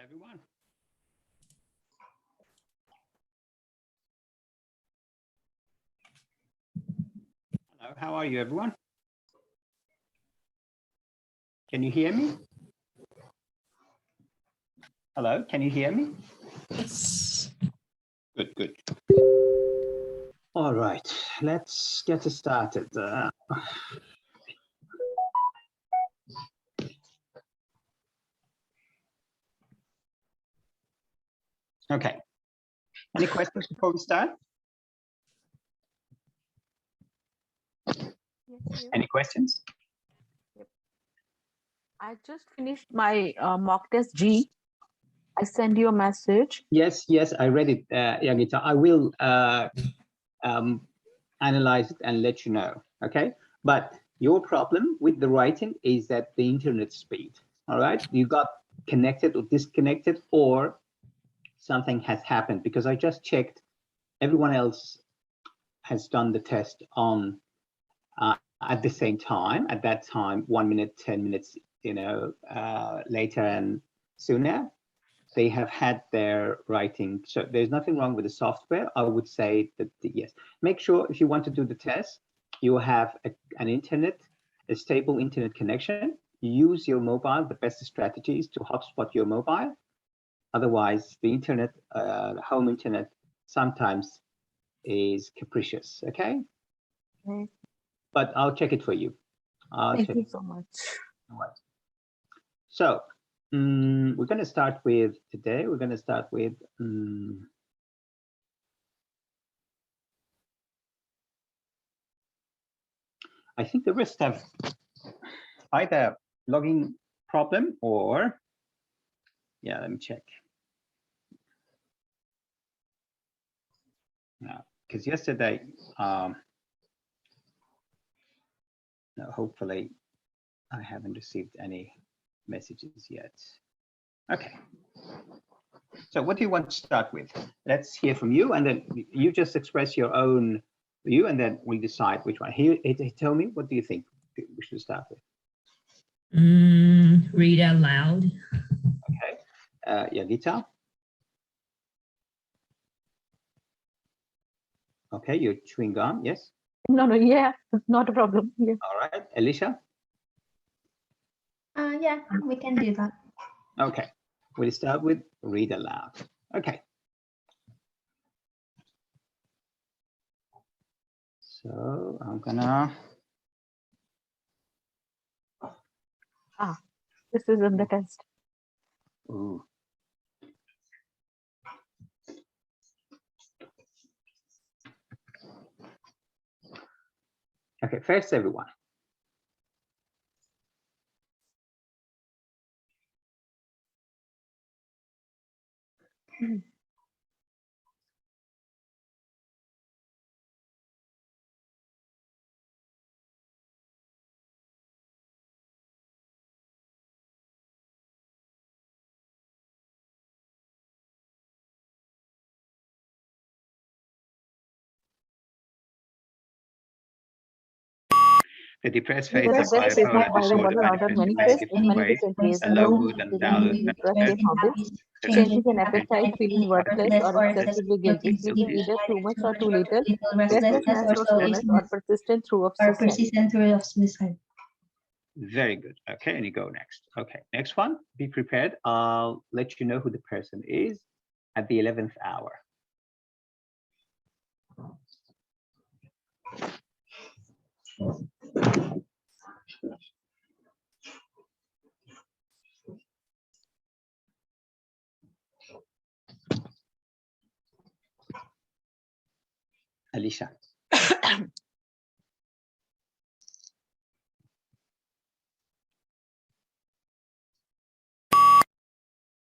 everyone. Hello, how are you, everyone? Can you hear me? Hello, can you hear me? Yes. Good, good. All right, let's get started. Okay. Any questions before we start? Yes. Any questions? Yep. I just finished my mock test G. I send you a message. Yes, I read it, Yagita. I will analyze it and let you know, okay? But your problem with the writing is that the internet speed, all right? You got connected or disconnected, or something has happened, because I just checked. Everyone else has done the test on at the same time, at that time, 1 minute, 10 minutes, later and sooner. They have had their writing. So there's nothing wrong with the software. I would say that yes. Make sure if you want to do the test, you have a stable internet connection. Use your mobile. The best strategy is to hotspot your mobile. Otherwise, the internet, home internet, sometimes is capricious. Okay. Okay. But I'll check it for you. Thank you so much. All right. So we're going to start with today. We're going to start with I think the rest have either logging problem or, yeah, let me check. Now, because yesterday, no, hopefully I haven't received any messages yet. Okay. So what do you want to start with? Let's hear from you, and then you just express your own view, and then we decide which one. Tell me, what do you think we should start with? Read out loud. Okay. Yagita? Okay, you're chewing gum, yes? No, yeah, not a problem. Yeah. All right. Alicia? Yeah, we can do that. Okay, we'll start with read aloud. Okay. So I'm gonna. This is in the test. Ooh. Okay, first, everyone. The depressed phase The of best is bipolar not disorder manifests in many different ways. Low mood and downward Destructive habits, changes in appetite, feeling worthless or excessively guilty, sleeping either too much or too little, restlessness or slowness, or persistent through of suicide. Very good. Okay, and you go next. Okay, next one. Be prepared. I'll let you know who the person is at the 11th hour. Alicia.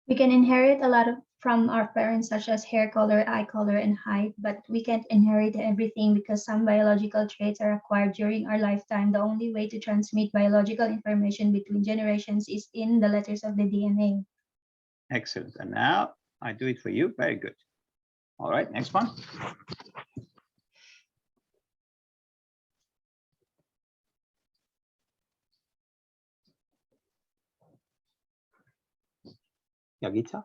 We can inherit a lot from our parents, such as hair color, eye color, and height, but we can't inherit everything because some biological traits are acquired during our lifetime. The only way to transmit biological information between generations is in the letters of the DNA. Excellent. And now I do it for you. Very good. All right, next one. Yagita?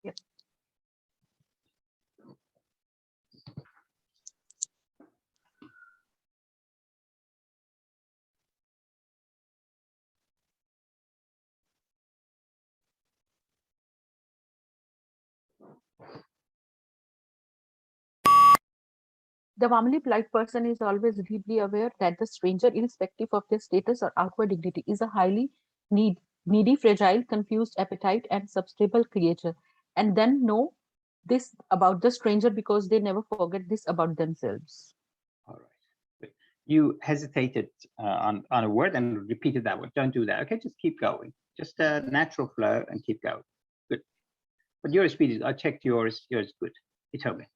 Yes. The warmly polite person is always deeply aware that the stranger, irrespective of their status or outward dignity, is a highly needy, fragile, confused, appetite, and substable creature, and then know this about the stranger because they never forget this about themselves. All right. Good. You hesitated on a word and repeated that word. Don't do that. Okay, just keep going. Just a natural flow and keep going. Good. But your speed is, I checked yours. Yours is good. You told me.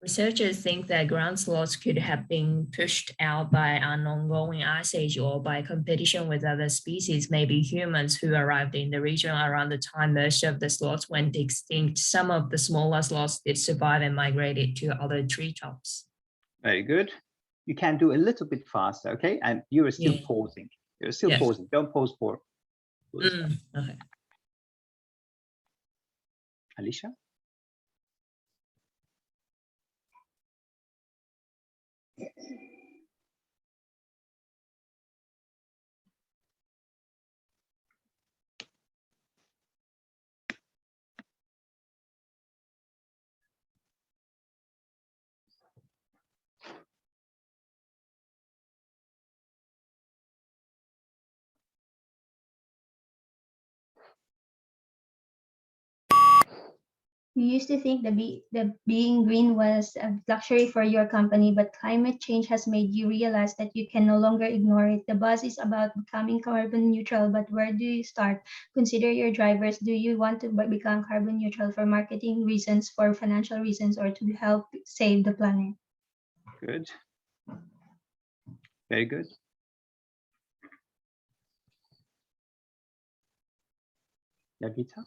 Researchers think that ground sloths could have been pushed out by an ongoing ice age or by competition with other species, maybe humans who arrived in the region around the time most of the sloths went extinct. Some of the smaller sloths did survive and migrated to other treetops. Very good. You can do a little bit faster, okay? And you are still pausing. You're still pausing. Don't pause for. Okay. Alicia? You used to think the being green was a luxury for your company, but climate change has made you realize that you can no longer ignore it. The buzz is about becoming carbon neutral, but where do you start? Consider your drivers. Do you want to become carbon neutral for marketing reasons, for financial reasons, or to help save the planet? Good. Very good. Yagita?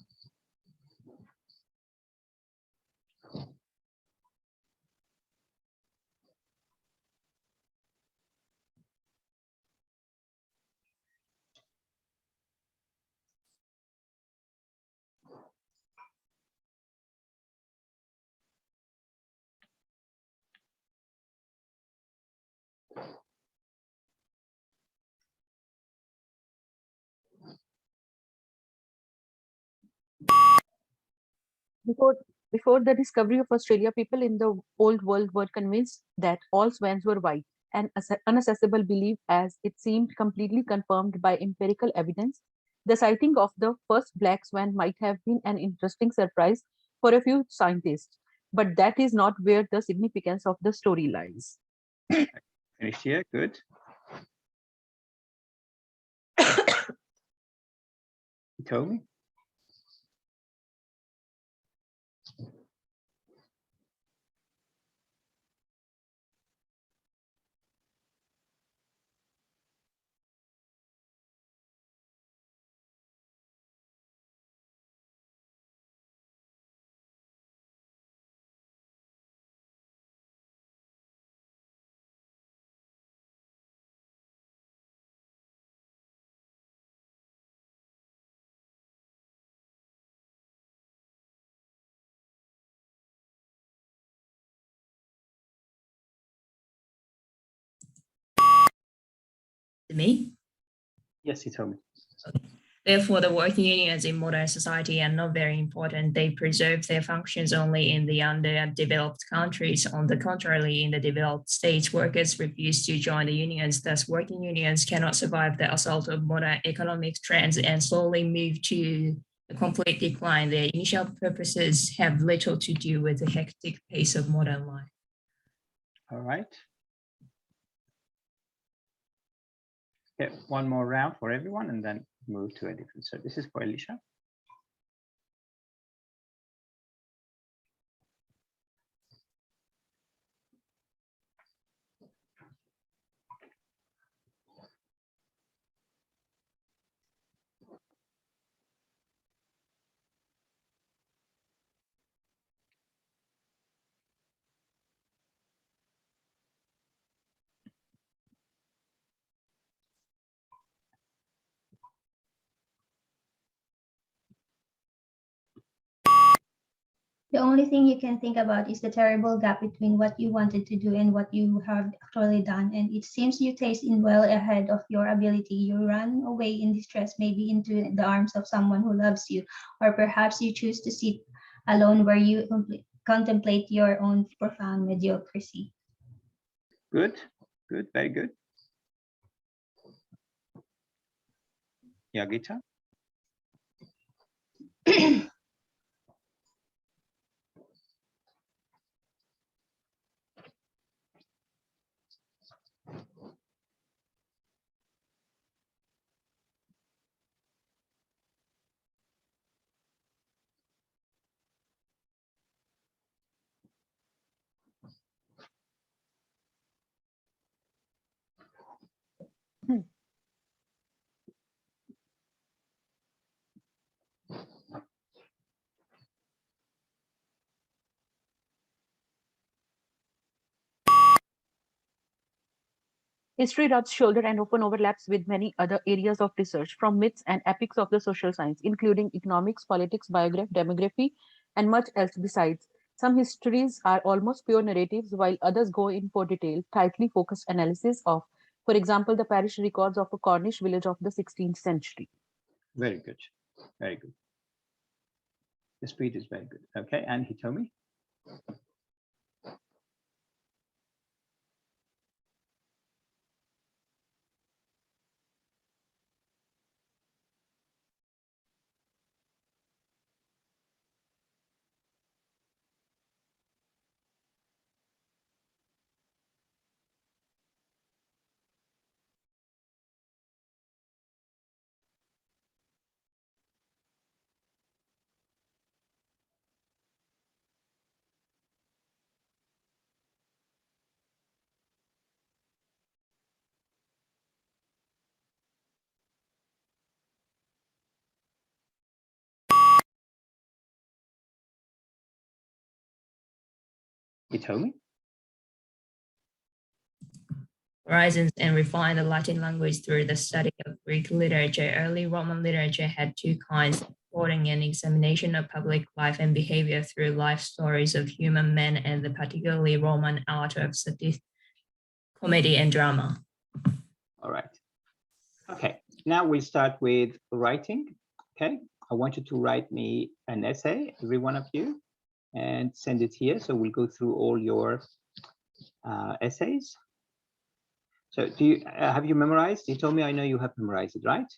Before the discovery of Australia, people in the old world were convinced that all swans were white, an unaccessible belief as it seemed completely confirmed by empirical evidence. The sighting of the first black swan might have been an interesting surprise for a few scientists, but that is not where the significance of the story lies. Finish here. Good. You told me. To me? Yes, you told me. Therefore, the working unions in modern society are not very important. They preserve their functions only in the underdeveloped countries. On the contrary, in the developed states, workers refuse to join the unions. Thus, working unions cannot survive the assault of modern economic trends and slowly move to a complete decline. Their initial purposes have little to do with the hectic pace of modern life. All right. Okay, one more round for everyone and then move to a different. So this is for Alicia. The only thing you can think about is the terrible gap between what you wanted to do and what you have actually done. And it seems you taste in well ahead of your ability. You run away in distress, maybe into the arms of someone who loves you, or perhaps you choose to sit alone where you contemplate your own profound mediocrity. Good, good, very good. Yagita? History rubs shoulder and often overlaps with many other areas of research, from myths and epics of the social science, including economics, politics, biography, demography, and much else besides. Some histories are almost pure narratives, while others go in for detailed, tightly focused analysis of, for example, the parish records of a Cornish village of the 16th century. Very good, very good. The speed is very good. Okay, and Hitomi? Hitomi? Horizons and refine the Latin language through the study of Greek literature. Early Roman literature had two kinds: reporting and examination of public life and behavior through life stories of human men, and the particularly Roman art of satire, comedy, and drama. All right. Okay, now we start with writing. Okay, I want you to write me an essay, every one of you, and send it here. So we'll go through all your essays. So do you have you memorized? You told me I know you have memorized it, right?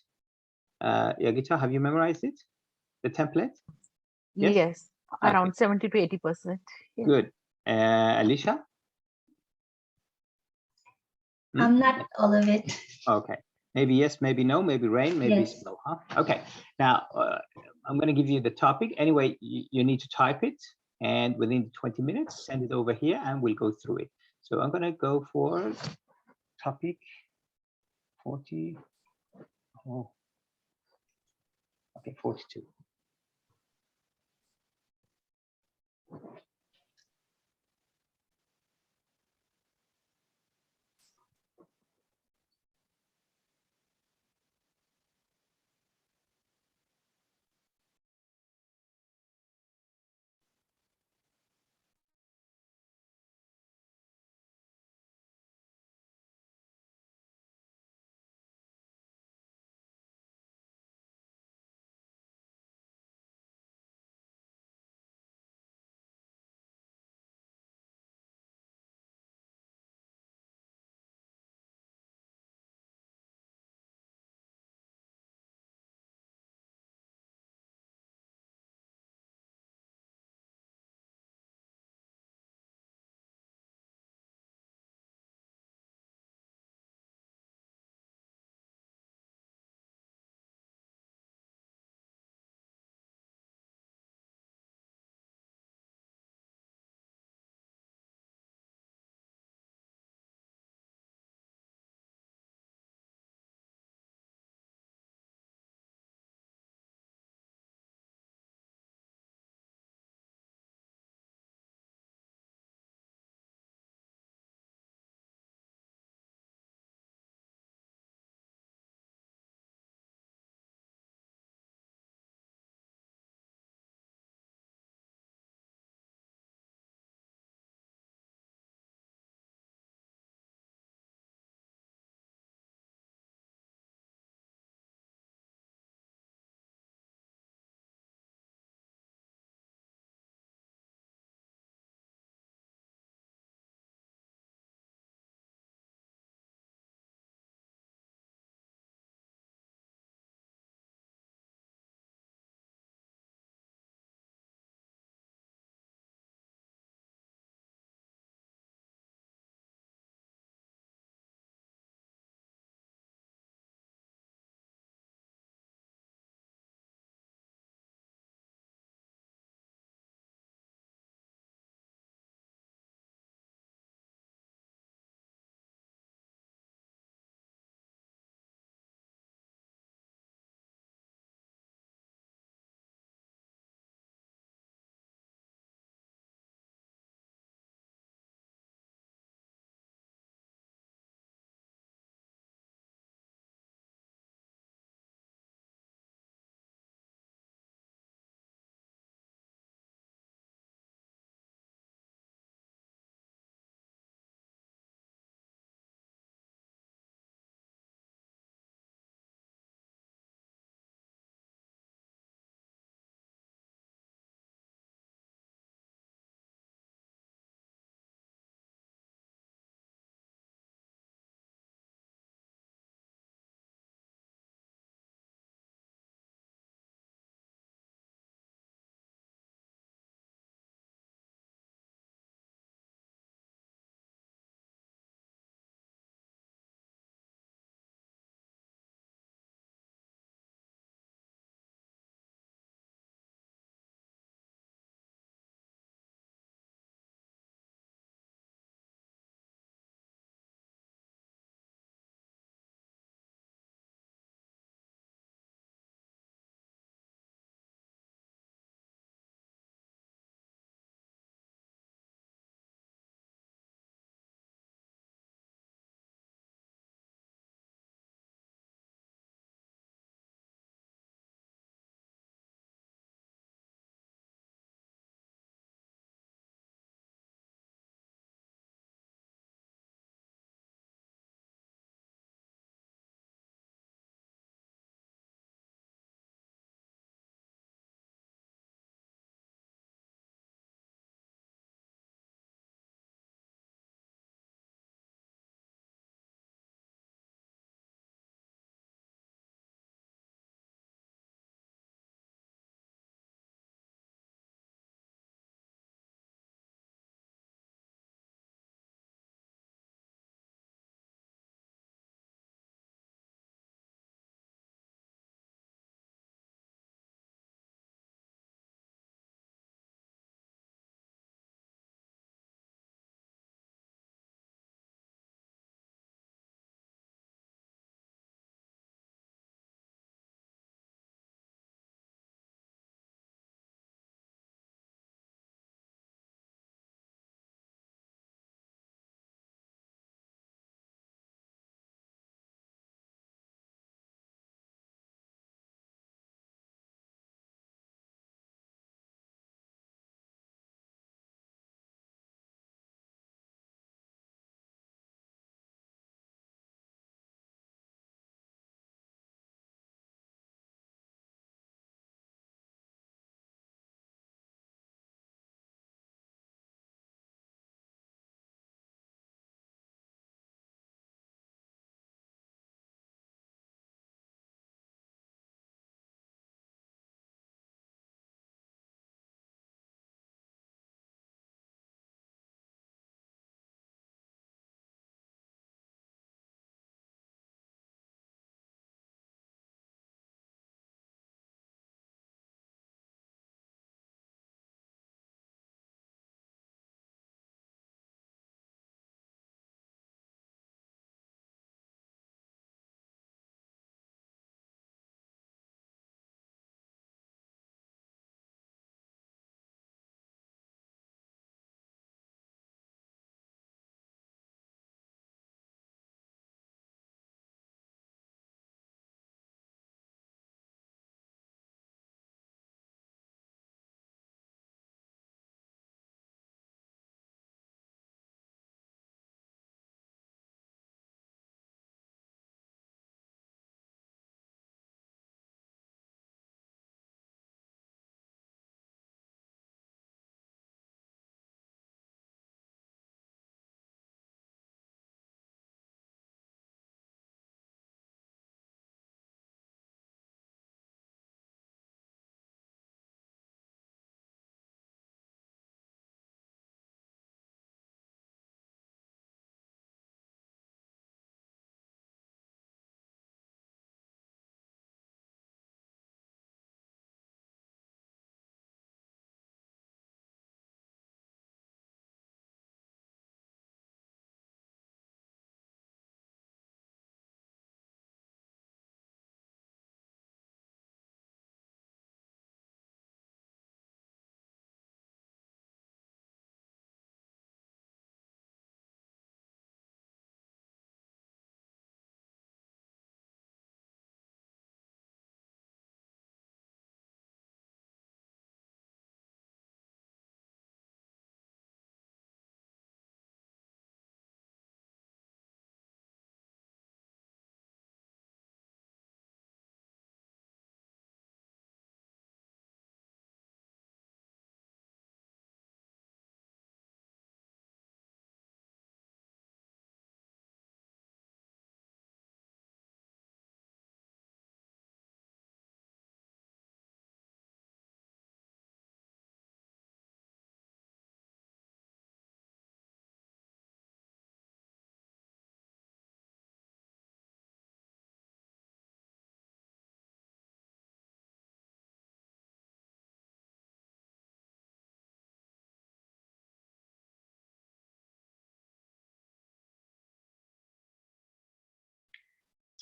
Yagita, have you memorized it? The template? Yes? Yes, Okay. around 70 to 80%. Yeah. Good. Alicia? Not all of it. Okay. Maybe yes, maybe no, maybe rain, maybe Yes. snow, huh? Okay. Now, I'm going to give you the topic. Anyway, you need to type it, and within 20 minutes, send it over here, and we'll go through it. So I'm going to go for topic 40. Oh, okay, 42.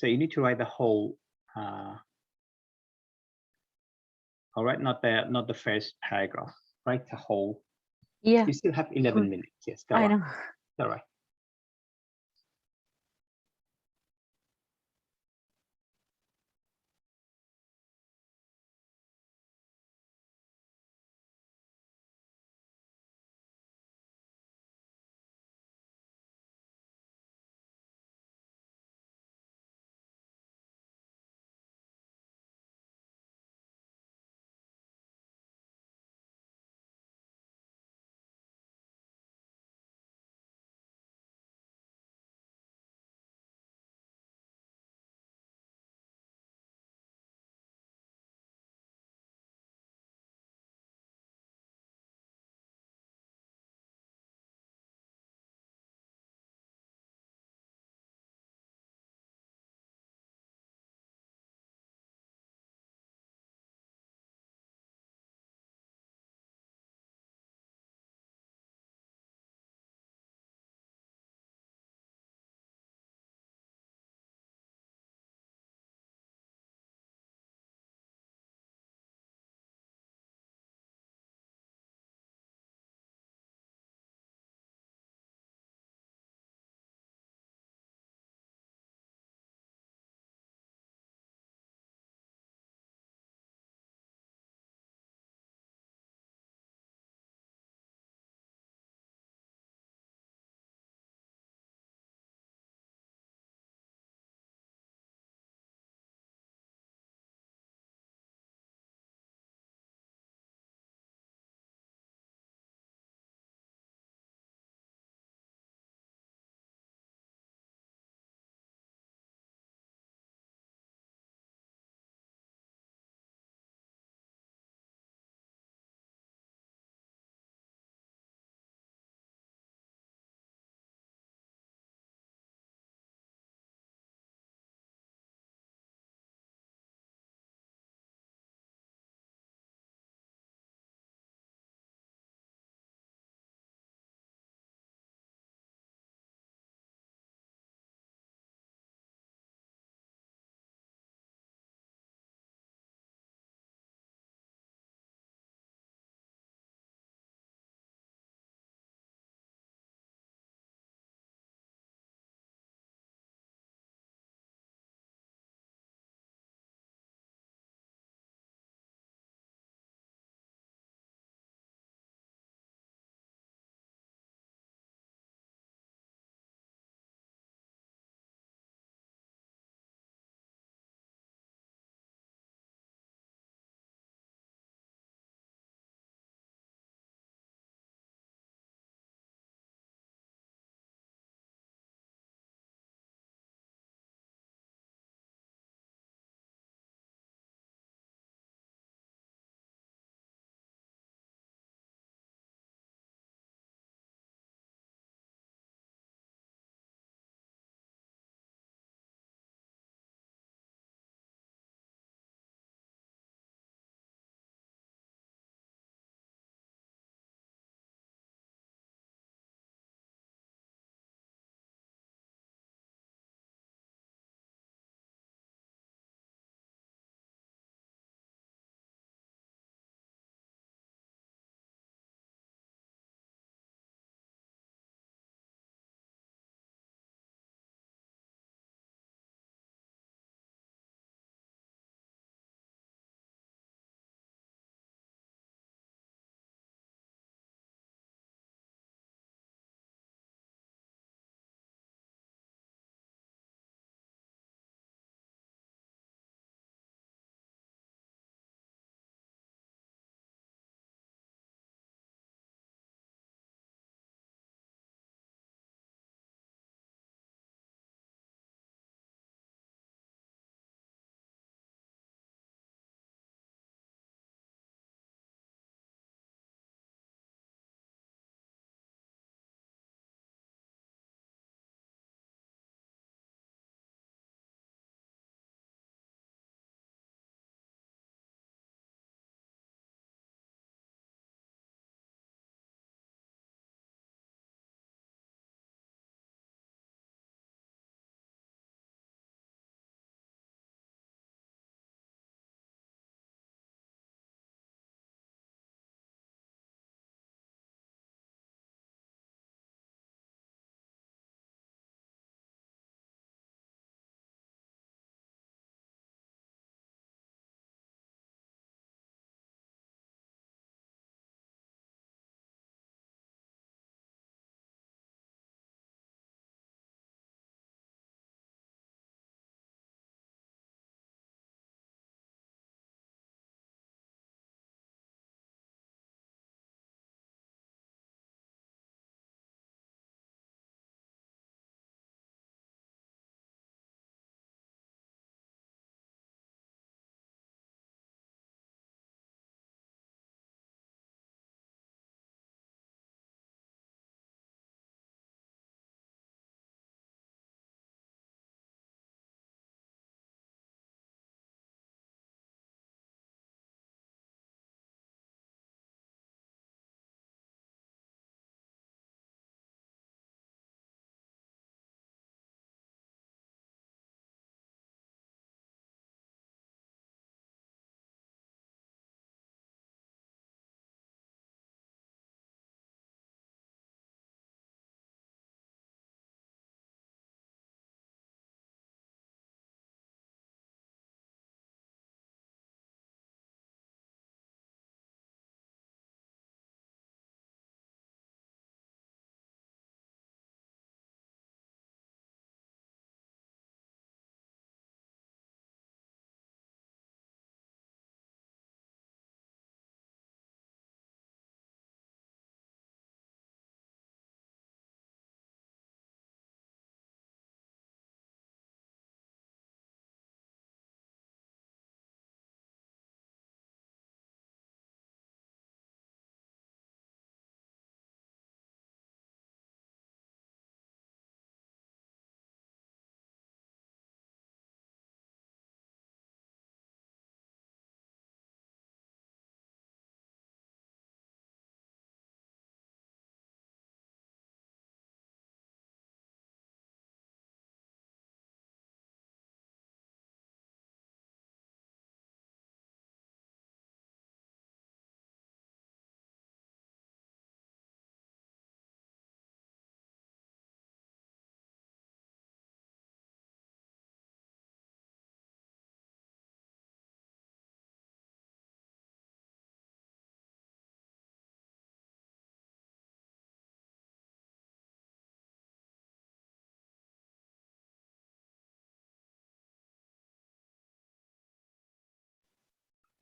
So you need to write the whole. All right, not the first paragraph. Write the whole. Yeah, You still have 11 minutes. Yes, go I on. know. All right.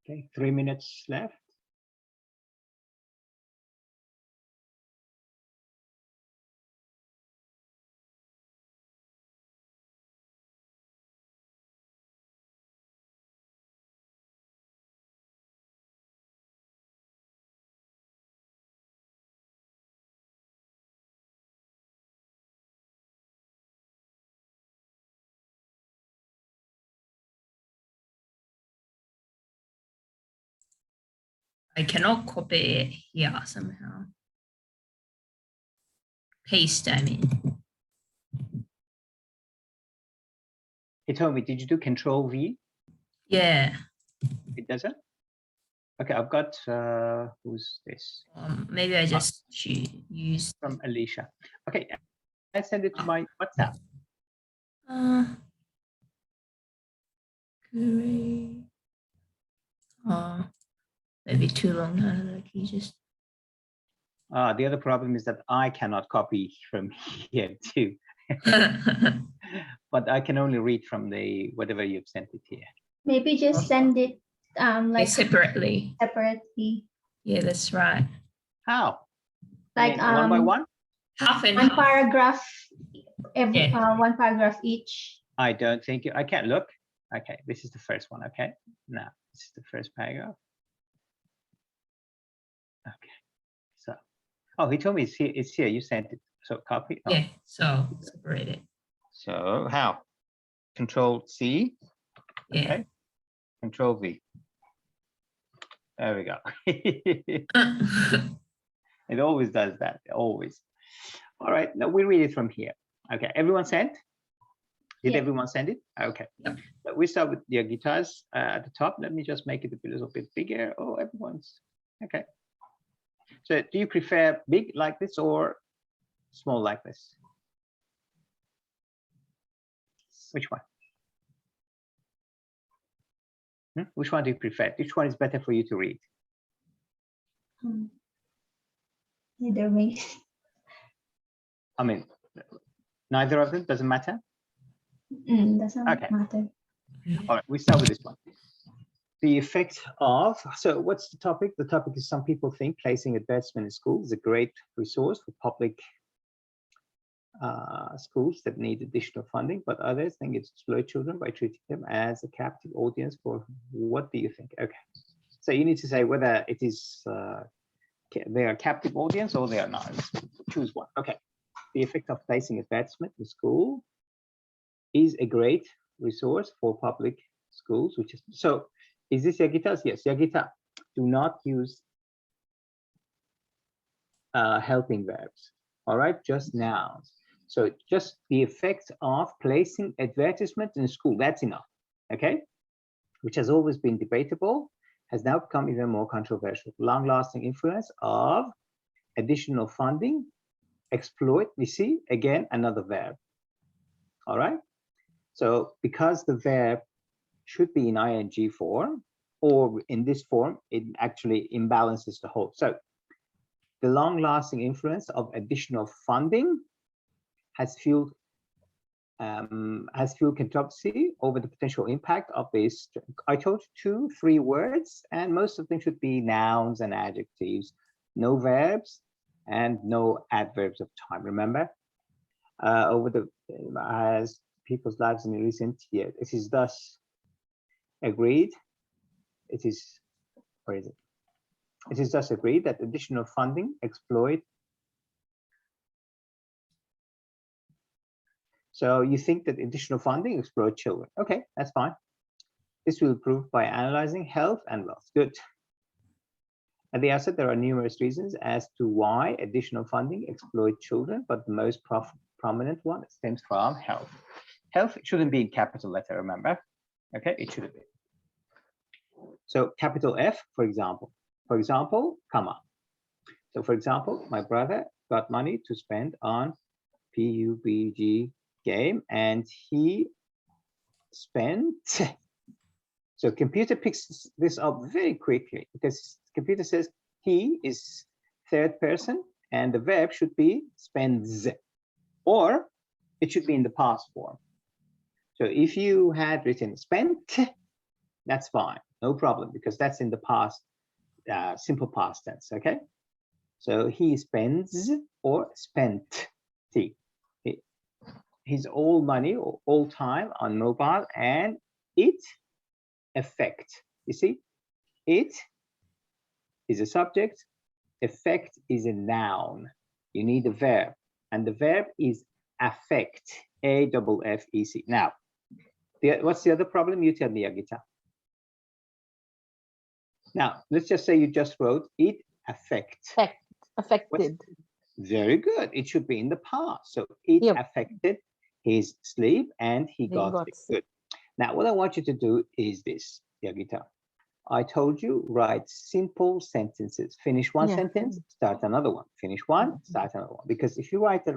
Okay, 3 minutes left. I cannot copy it here somehow. Paste, I mean. He told me, did you do Control V? Yeah. It doesn't? Okay, I've got, who's this? Maybe I just should use From Alicia. Okay, I send it to my WhatsApp. Great. Maybe too long. Like you just. The other problem is that I cannot copy from here too. But I can only read from the whatever you've sent it here. Maybe just send it like separately. separately. Yeah, that's right. How? Like one by one? Half and one half. paragraph every Yeah. one paragraph each. I don't think I can't look. Okay, this is the first one. Okay, now this is the first paragraph. Okay, so he told me it's here. You sent it. So copy. Yeah, so separate it. So how? Control C. Yeah. Okay. Control V. There we go. It always does that. Always. All right. Now we read it from here. Okay. Everyone sent? Did everyone send it? Okay. Yep. So we start with your guitars at the top. Let me just make it a little bit bigger. Oh, everyone's okay. So do you prefer big like this or small like this? Which one? Which one do you prefer? Which one is better for you to read? Either way. I mean, neither of them doesn't matter. Doesn't Okay. matter. All right, we start with this one. The effect of, so what's the topic? The topic is some people think placing advertisement in schools is a great resource for public schools that need additional funding, but others think it's exploit children by treating them as a captive audience for, what do you think? Okay, so you need to say whether it is they are a captive audience or they are not. Choose one. Okay, the effect of placing advertisement in school is a great resource for public schools, which is, so is this your guitars? Yes, your guitar. Do not use helping verbs. All right, just nouns. So just the effect of placing advertisement in school, that's enough. Okay, which has always been debatable, has now become even more controversial. Long-lasting influence of additional funding, exploit, we see again another verb. All right, so because the verb should be in ing form, or in this form, it actually imbalances the whole. So the long-lasting influence of additional funding has fueled controversy over the potential impact of this. I told you 3 words, and most of them should be nouns and adjectives, no verbs and no adverbs of time. Remember, over the as people's lives in recent years, it is thus agreed. It is, where is it? It is thus agreed that additional funding exploit. So you think that additional funding exploit children? Okay, that's fine. This will prove by analyzing health and wealth. Good. At the outset, there are numerous reasons as to why additional funding exploit children, but the most prominent one stems from health. Health shouldn't be in capital letter, remember? Okay, it shouldn't be. So capital F, for example, comma. So for example, my brother got money to spend on PUBG game and he spent, so computer picks this up very quickly because computer says he is third person and the verb should be spends, or it should be in the past form. So if you had written spent, That's fine, no problem, because that's in the past, simple past tense, okay? So he spends or spent his all money or all time on mobile, and it affect. You see, it is a subject, affect is a noun. You need a verb, and the verb is affect, A-F-F-E-C. Now, what's the other problem? You tell me, Agita. Now, let's just say you just wrote it affect. Affected. Very good. It should be in the past. So it affected his sleep and he got sick. Good. Now, what I want you to do is this, Yagita. I told you, write simple sentences. Finish one sentence, start another one. Finish one, start another one. Because if you write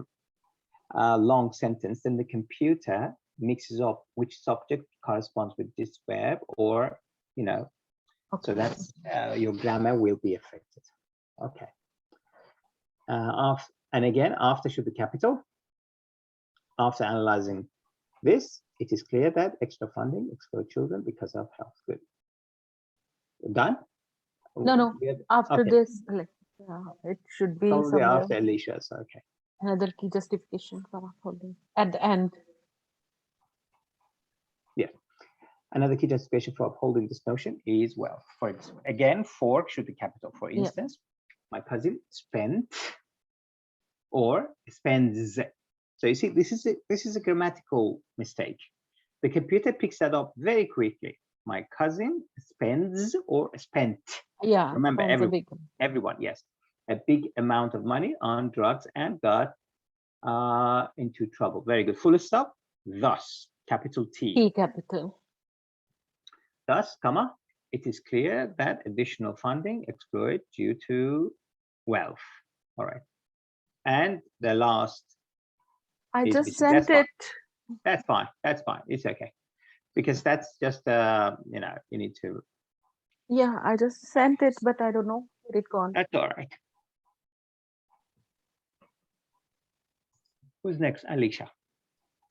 a long sentence, then the computer mixes up which subject corresponds with this verb, or, you know, so that's your grammar will be affected. Okay. And again, after should be capital. After analyzing this, it is clear that extra funding exclude children because of health. Good. Done? No. After this, like, it should be probably somewhere. after Alicia's. Okay. Another key justification for upholding at the end. Yeah. Another key justification for upholding this notion is, well, for example, again, for should be capital. For instance, my cousin spent or spends. So you see, this is a grammatical mistake. The computer picks that up very quickly. My cousin spends or spent. Yeah. Remember, everyone, yes, a big amount of money on drugs and got into trouble. Very good. Full stop. Thus, capital T. T capital. Thus, comma, it is clear that additional funding exploited due to wealth. All right. And the last. I just sent it. That's fine. That's fine. It's okay. Because that's just, you know, you need to. Yeah, I just sent it, but I don't know where it gone. That's all right. Who's next? Alicia.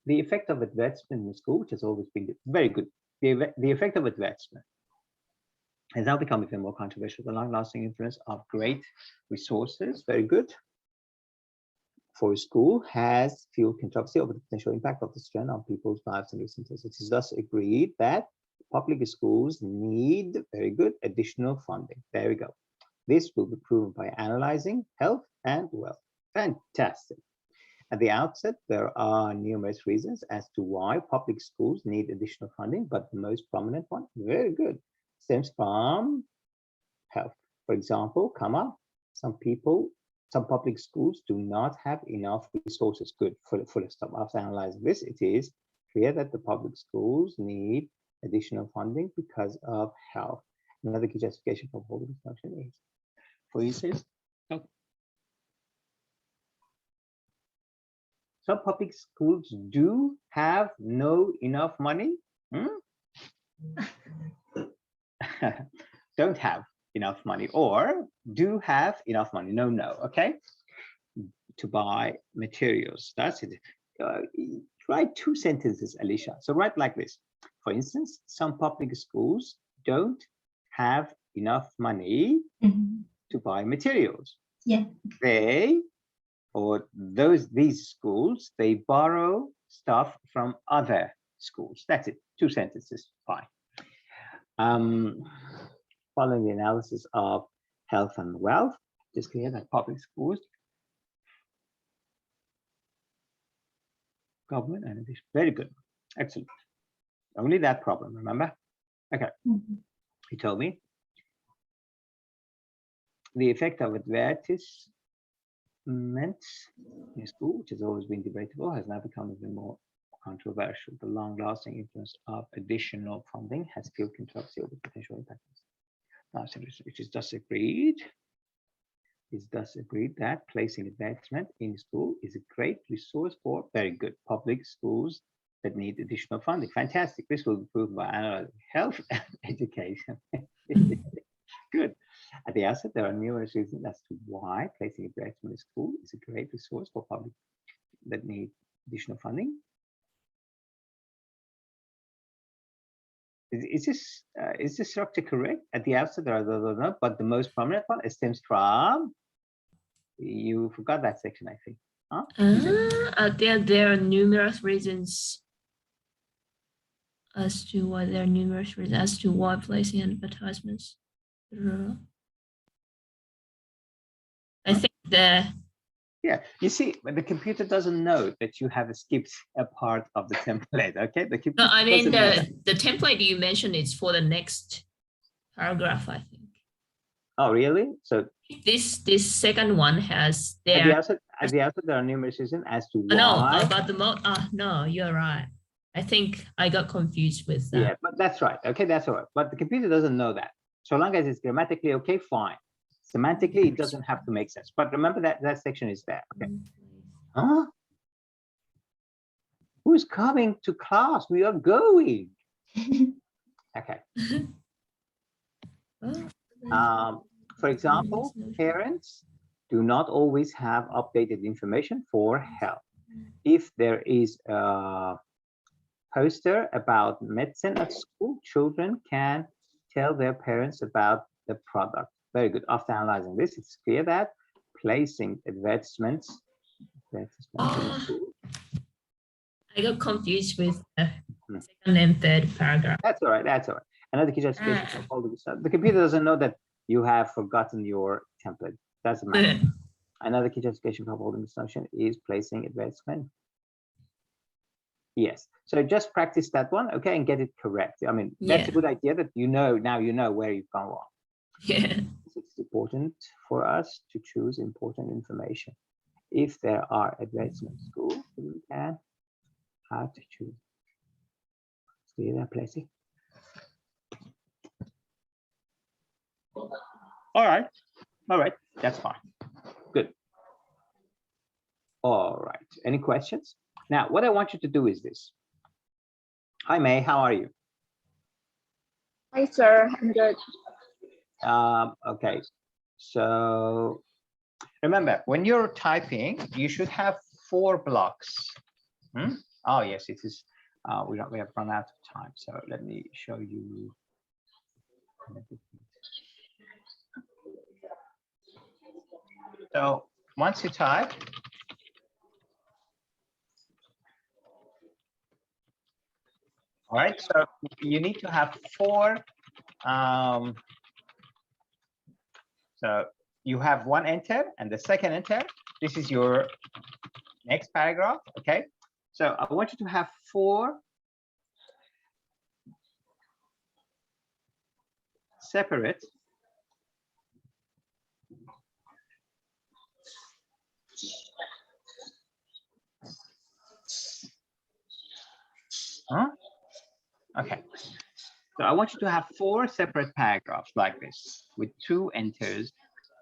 The effect of advertisement in school, which has always been very good. The effect of advertisement has now become even more controversial. The long-lasting influence of great resources, very good, for a school has fueled controversy over the potential impact of the strain on people's lives and resources. It is thus agreed that public schools need, very good, additional funding. There we go. This will be proven by analyzing health and wealth. Fantastic. At the outset, there are numerous reasons as to why public schools need additional funding, but the most prominent one, very good, stems from health. For example, some public schools do not have enough resources. Good, full stop. After analyzing this, it is clear that the public schools need additional funding because of health. Another key justification for holding this notion is, for instance, some public schools do have enough money. Don't have enough money, or do have enough money. No, okay, to buy materials. That's it. Write two sentences, Alicia. So write like this. For instance, some public schools don't have enough money to buy materials. Yeah. These schools, they borrow stuff from other schools. That's it. Two sentences, fine. Following the analysis of health and wealth, it's clear that public schools, government and addition. Very good. Excellent. Only that problem, remember? Okay. He told me the effect of advertisement in school, which has always been debatable, has now become even more controversial. The long-lasting influence of additional funding has fueled controversy over potential impacts. It is thus agreed. It's thus agreed that placing advancement in school is a great resource for very good public schools that need additional funding. Fantastic. This will be proven by analyzing health and education. Good. At the outset, there are numerous reasons as to why placing advancement in school is a great resource for public that need additional funding. Is this structure correct? At the outset, there are but the most prominent one stems from. You forgot that section, I think. Huh? There are numerous reasons as to why placing advertisements. I think yeah, you see, but the computer doesn't know that you have skipped a part of the template. Okay, the computer. No, I mean the template you mentioned is for the next paragraph, I think. Oh, really? So this second one has at the outset there are numerous reasons as to why. No, about the no, you're right. I think I got confused with that. Yeah, but that's right. Okay, that's all right. But the computer doesn't know that. So long as it's grammatically okay, fine. Semantically, it doesn't have to make sense. But remember that section is there. Okay. Huh? Who's coming to class? We are going. Okay. For example, parents do not always have updated information for help. If there is a poster about medicine at school, children can tell their parents about the product. Very good. After analyzing this, it's clear that placing advertisements in school. I got confused with the second and third paragraph. That's all right. That's all right. Another key justification for all of this stuff. The computer doesn't know that you have forgotten your template. Doesn't matter. Another key justification for holding assumption is placing advertisement. Yes. So just practice that one, okay, and get it correct. I mean, that's a good idea that now you know where you've gone wrong. Yeah. It's important for us to choose important information. If there are advertisements in school, we can have to choose. See that, Plessy? All right. That's fine. Good. All right. Any questions? Now, what I want you to do is this. Hi, May. How are you? Hi, sir. I'm good. Okay. So remember, when you're typing, you should have 4 blocks. Oh, yes, it is. We have run out of time. So let me show you. So once you type, all right, so you need to have 4. So you have 1 enter and the second enter. This is your next paragraph. Okay. So I want you to have 4 separate Okay. So I want you to have 4 separate paragraphs like this with 2 enters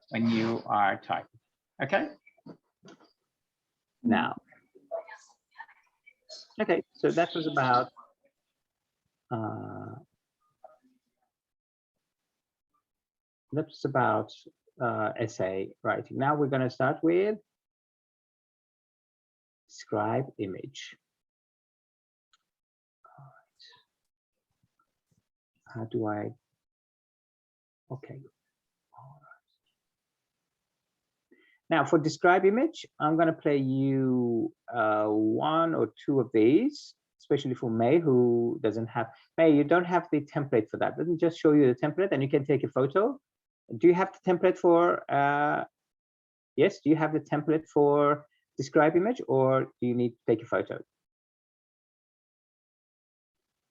when you are typing. Okay. Now. Okay, so that was about essay writing. Now we're going to start with describe image. All right. How do I? Okay. All right. Now for describe image, I'm going to play you 1 or 2 of these, especially for May, who doesn't have. May, you don't have the template for that. Let me just show you the template and you can take a photo. Do you have the template for, yes, do you have the template for describe image, or do you need to take a photo?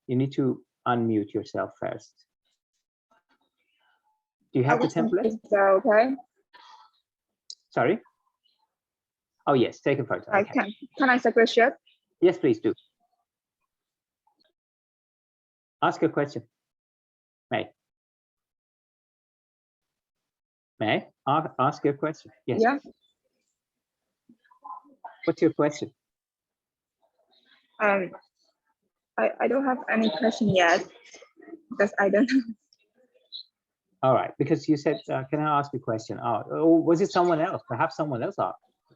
You need to unmute yourself first. Do you have the template? Okay. Sorry? Oh, yes, take a photo. Okay. Can I screenshot? Yes, please do. Ask a question. May. May I ask your question? Yes. Yeah. What's your question? I don't have any question yet because I don't know. All right, because you said, can I ask a question? Oh, was it someone else? Perhaps someone else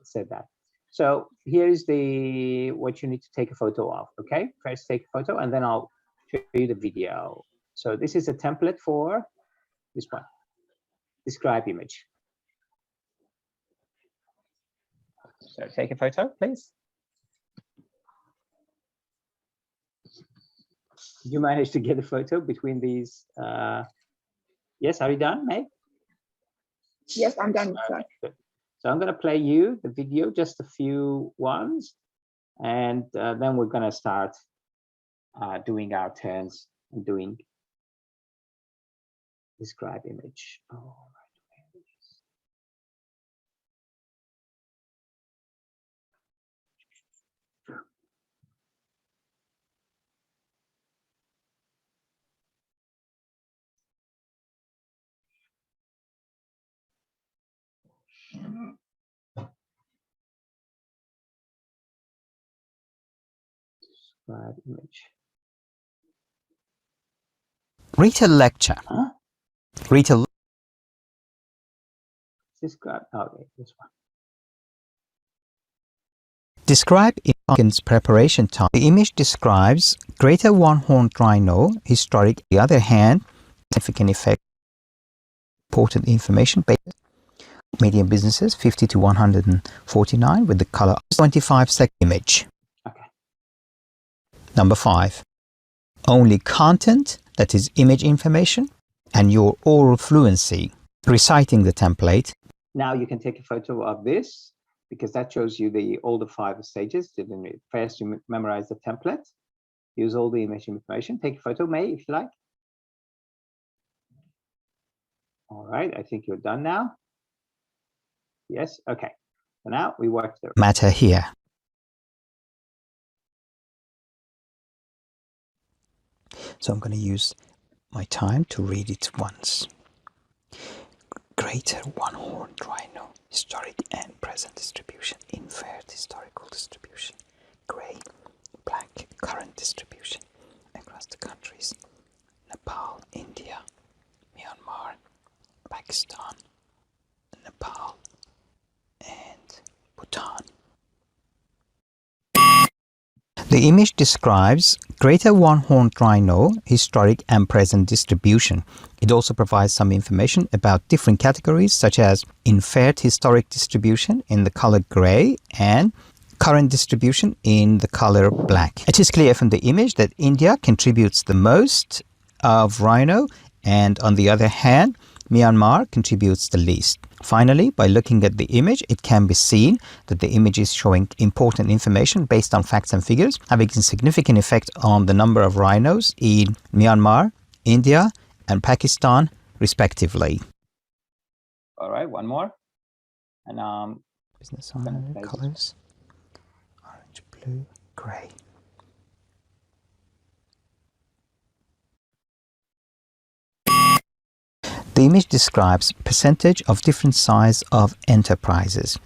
said that. So here's what you need to take a photo of. Okay, first take a photo and then I'll show you the video. So this is a template for this one. Describe image. So take a photo, please. You managed to get a photo between these. Yes, are you done, Meg? Yes, I'm done, sir. Good. So I'm going to play you the video, just a few ones, and then we're going to start doing our turns and doing describe image. Oh, describe image. Read a lecture. Huh? Read a Describe. Okay, this one. Describe Hawkins' preparation time. The image describes greater one-horned rhino, historic. On the other hand, significant effect, important information, medium businesses, 50 to 149 with the color 25-second image. Okay. Number 5. Only content, that is image information, and your oral fluency. Reciting the template. Now you can take a photo of this, because that shows you all the 5 stages. First, you memorize the template, use all the image information, take a photo, May, if you like. All right, I think you're done now. Yes, okay. So now we work through. Matter here. So I'm going to use my time to read it once. Greater one-horned rhino, historic and present distribution, inferred historical distribution, grey, black, current distribution across the countries, Nepal, India, Myanmar, Pakistan, Nepal, and Bhutan. The image describes greater one-horned rhino, historic and present distribution. It also provides some information about different categories such as inferred historic distribution in the color gray and current distribution in the color black. It is clear from the image that India contributes the most of rhino, and on the other hand, Myanmar contributes the least. Finally, by looking at the image, it can be seen that the image is showing important information based on facts and figures, having a significant effect on the number of rhinos in Myanmar, India, and Pakistan, respectively. All right, one more. And Business on colors, orange, blue, gray. The image describes percentage of different size of enterprises.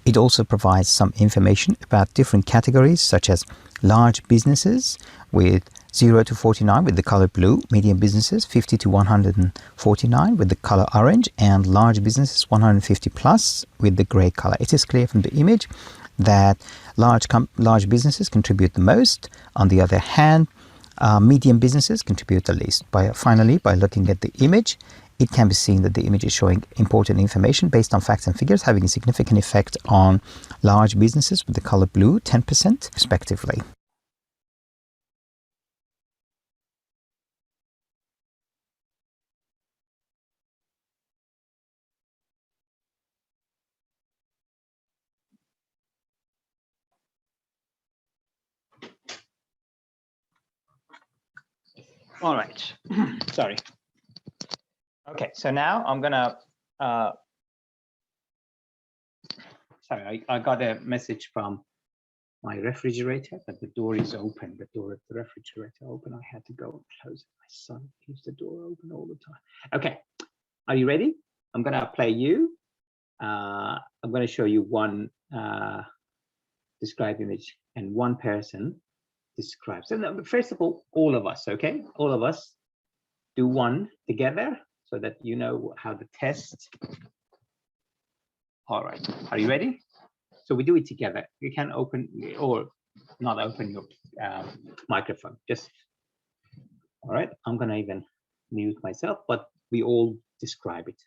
It also provides some information about different categories such as large businesses with 0 to 49 with the color blue, medium businesses 50 to 149 with the color orange, and large businesses 150 plus with the gray color. It is clear from the image that large businesses contribute the most. On the other hand, medium businesses contribute the least. Finally, by looking at the image, it can be seen that the image is showing important information based on facts and figures, having a significant effect on large businesses with the color blue, 10% respectively. all right. Sorry. Okay, so now I'm gonna. Sorry, I got a message from my refrigerator that the door is open. The door of the refrigerator open. I had to go and close it. My son keeps the door open all the time. Okay, are you ready? I'm gonna play you. I'm gonna show you one describe image and one person describes. So first of all of us, okay? All of us do one together so that you know how to test. All right, are you ready? So we do it together. You can open or not open your microphone. Just, all right, I'm gonna even mute myself, but we all describe it.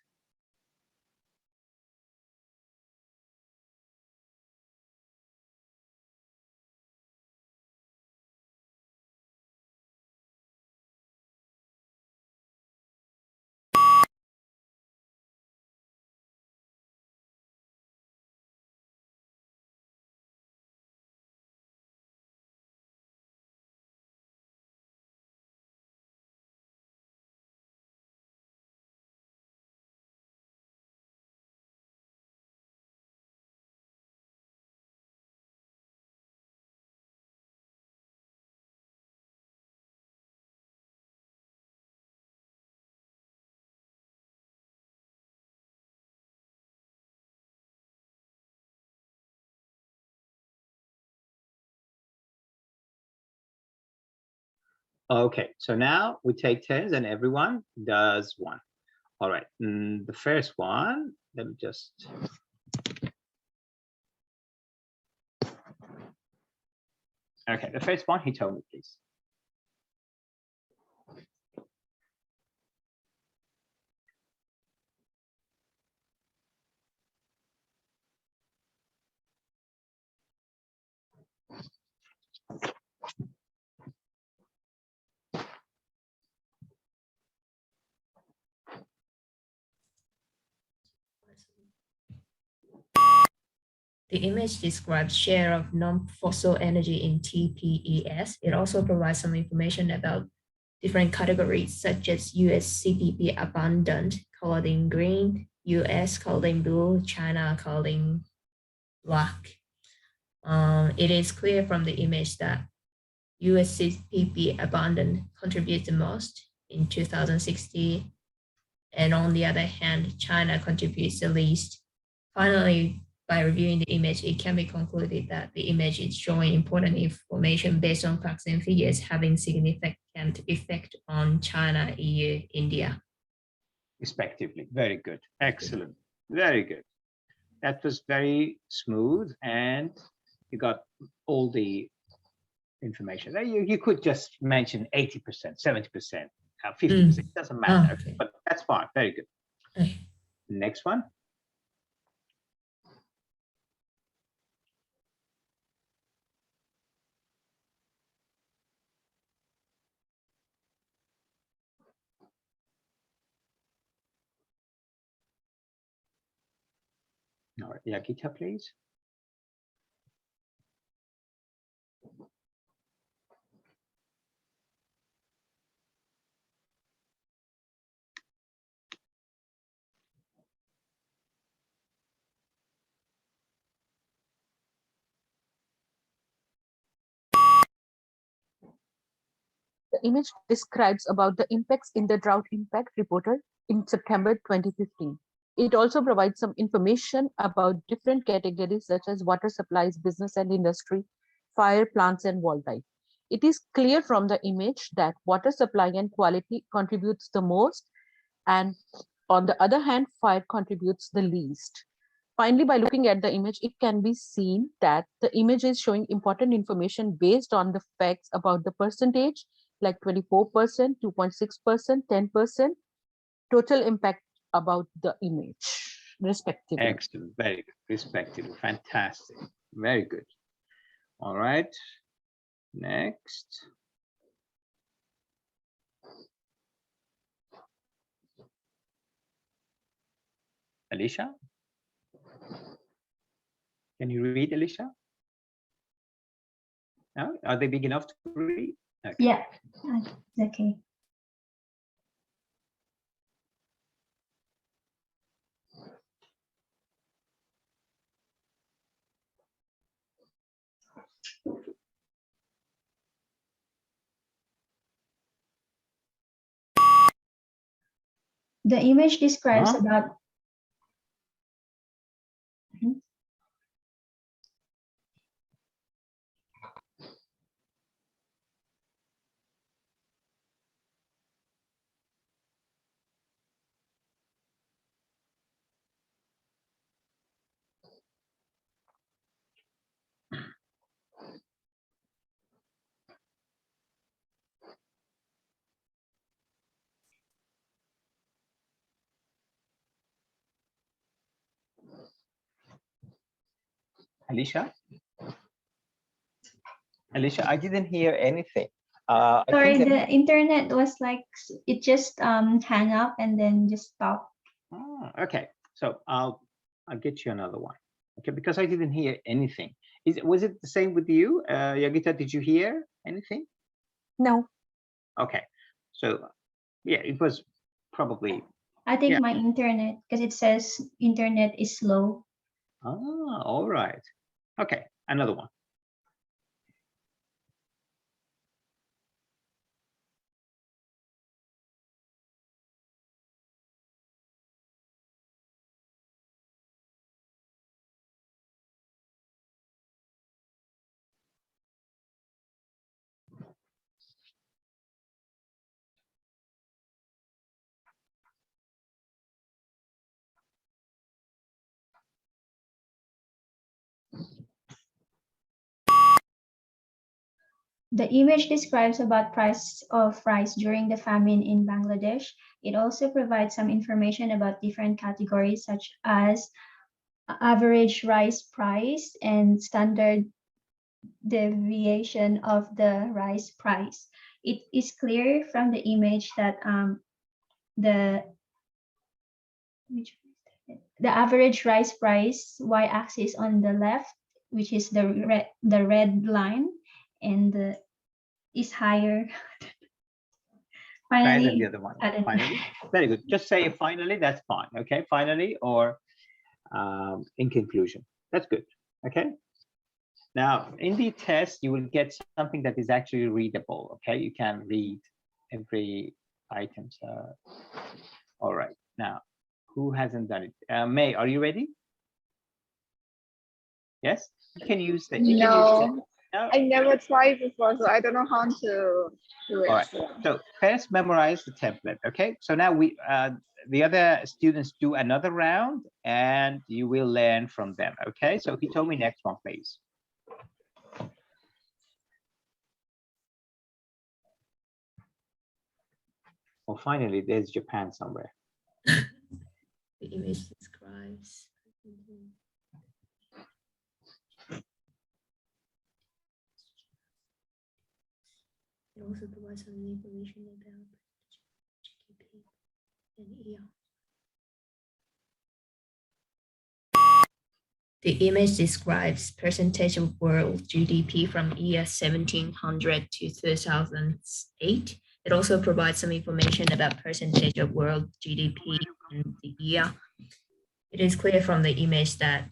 Okay, so now we take turns and everyone does one. All right, the first one, let me just. Okay, the first one, he told me, please. The image describes share of non-fossil energy in TPES. It also provides some information about different categories such as US CPP abundant, colored in green, US colored in blue, China colored in black. It is clear from the image that US CPP abundant contributes the most in 2060, and on the other hand, China contributes the least. Finally, by reviewing the image, it can be concluded that the image is showing important information based on facts and figures having significant effect on China, EU, India. Respectively. Very good. Excellent. Very good. That was very smooth, and you got all the information. You could just mention 80%, 70%, 50%. It doesn't matter, okay. But that's fine. Very good. Okay. Next one. All right, Yagita, please. The image describes about the impacts in the drought impact reported in September 2015. It also provides some information about different categories such as water supplies, business and industry, fire, plants and wildlife. It is clear from the image that water supply and quality contributes the most, and on the other hand, fire contributes the least. Finally, by looking at the image, it can be seen that the image is showing important information based on the facts about the percentage, like 24%, 2.6%, 10%, total impact about the image, respectively. Excellent. Very good. Respectively. Fantastic. Very good. All right. Next. Alicia? Can you read, Alicia? No? Are they big enough to read? Okay. Yeah, okay. The image describes about Alicia? Alicia, I didn't hear anything. I Sorry, think the internet was like, it just hang up and then just stop. okay, so I'll get you another one. Okay, because I didn't hear anything. Was it the same with you, Yogita? Did you hear anything? No. Okay, so yeah, it was probably. I think Yeah. my internet, because it says internet is slow. All right. Okay, another one. The image describes about price of rice during the famine in Bangladesh. It also provides some information about different categories such as average rice price and standard deviation of the rice price. It is clear from the image that the average rice price y-axis on the left, which is the red line, and is higher. Higher than Finally, the other one. I don't know. Finally, very good. Just say finally. That's fine. Okay, finally, or in conclusion. That's good. Okay. Now, in the test, you will get something that is actually readable. Okay, you can read every item. So, all right. Now, who hasn't done it? May, are you ready? Yes. You can use that. You can use that. No, No? I never tried before, so I don't know how to do it. All right. So first, memorize the template. Okay. So now the other students do another round, and you will learn from them. Okay. So he told me next one, please. Well, finally, there's Japan somewhere. The image describes. It also provides some information about GDP and ER. The image describes percentage of world GDP from year 1700 to 2008. It also provides some information about percentage of world GDP in the year. It is clear from the image that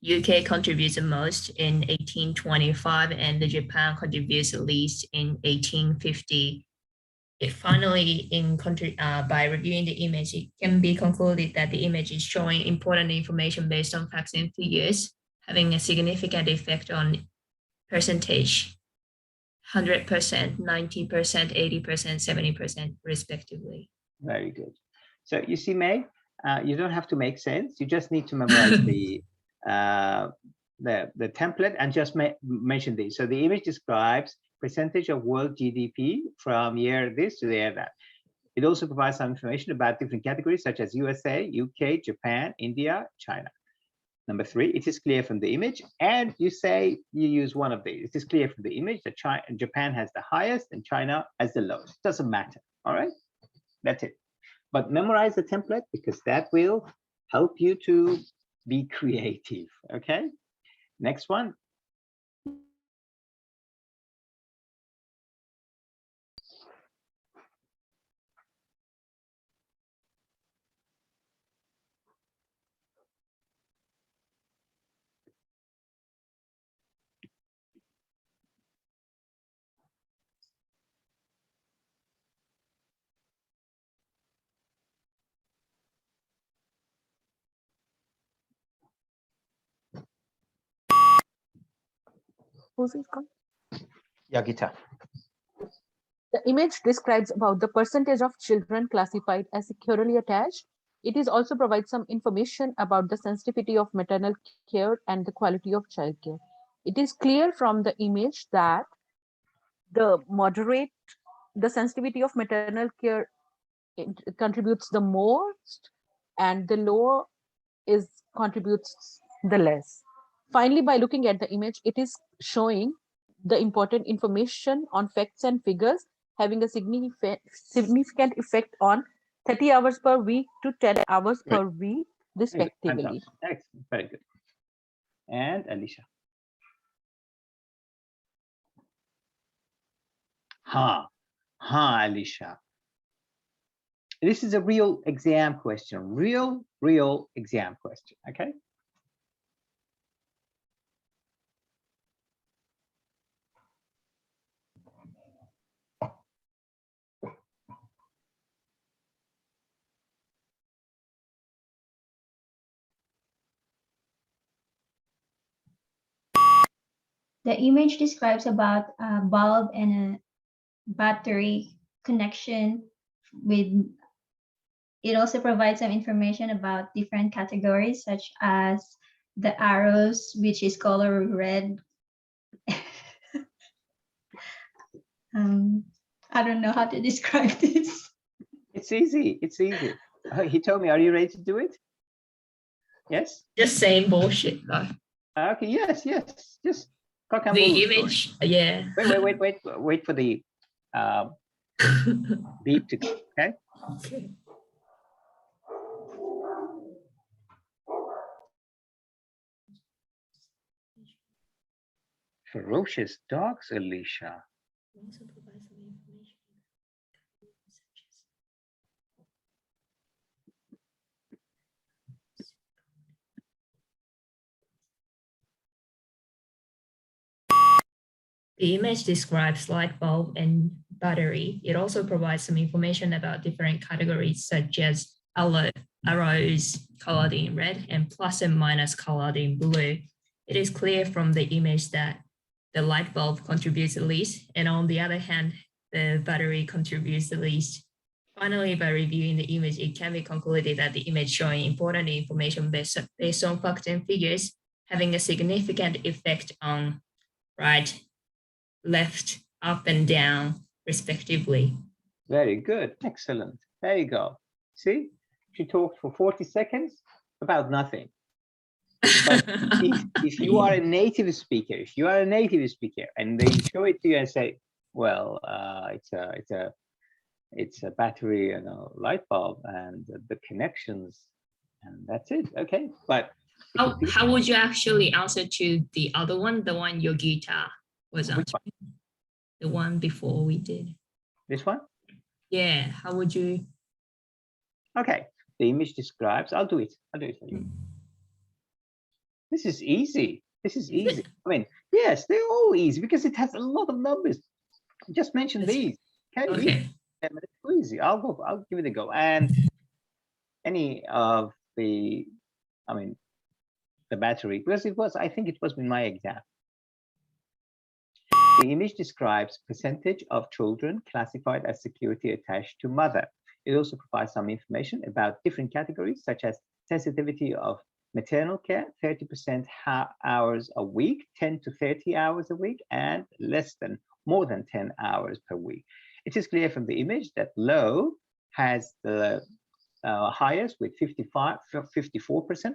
UK contributes the most in 1825 and the Japan contributes the least in 1850. Finally, by reviewing the image, it can be concluded that the image is showing important information based on facts and figures, having a significant effect on percentage, 100%, 90%, 80%, 70%, respectively. Very good. So you see, May, you don't have to make sense. You just need to memorize the template and just mention these. So the image describes percentage of world GDP from year this to the year that. It also provides some information about different categories such as USA, UK, Japan, India, China. Number 3, it is clear from the image, and you say you use one of these. It is clear from the image that Japan has the highest and China has the lowest. Doesn't matter. All right, that's it. But memorize the template because that will help you to be creative. Okay, next one. Who's it called? Yogita. The image describes about the percentage of children classified as securely attached. It is also provides some information about the sensitivity of maternal care and the quality of childcare. It is clear from the image that the sensitivity of maternal care contributes the most, and the lower contributes the less. Finally, by looking at the image, it is showing the important information on facts and figures, having a significant effect on 30 hours per week to 10 hours Great. per week, Very good. respectively. Fantastic. Excellent. Very good. And Alicia. Alicia. This is a real exam question. Real exam question. Okay. The image describes about a bulb and a battery connection with, it also provides some information about different categories such as the arrows, which is color red. I don't know how to describe this. It's easy. It's easy. He told me, are you ready to do it? Yes? Just saying bullshit though. Okay, yes. Just cock and The bull. image, yeah. Wait for the beep to go, okay? Okay. Ferocious dogs, Alicia. The image describes light bulb and battery. It also provides some information about different categories such as arrows colored in red and plus and minus colored in blue. It is clear from the image that the light bulb contributes the least, and on the other hand, the battery contributes the least. Finally, by reviewing the image, it can be concluded that the image showing important information based on facts and figures having a significant effect on right, left, up and down, respectively. Very good. Excellent. There you go. See, she talked for 40 seconds about nothing. But if you are a native speaker, and they show it to you and say, well, it's a battery and a light bulb and the connections, and that's it. Okay. But how would you actually answer to the other one, the one your guitar was answering? The one before we did. This one? Yeah, how would you? Okay, the image describes, I'll do it for you. This is easy. I mean, yes, they're all easy because it has a lot of numbers. Just mention these. Okay. It's easy. I'll give it a go. And any of the, the battery, because I think it was in my exam. The image describes percentage of children classified as security attached to mother. It also provides some information about different categories, such as sensitivity of maternal care, 30% hours a week, 10 to 30 hours a week, and more than 10 hours per week. It is clear from the image that low has the highest with 54%,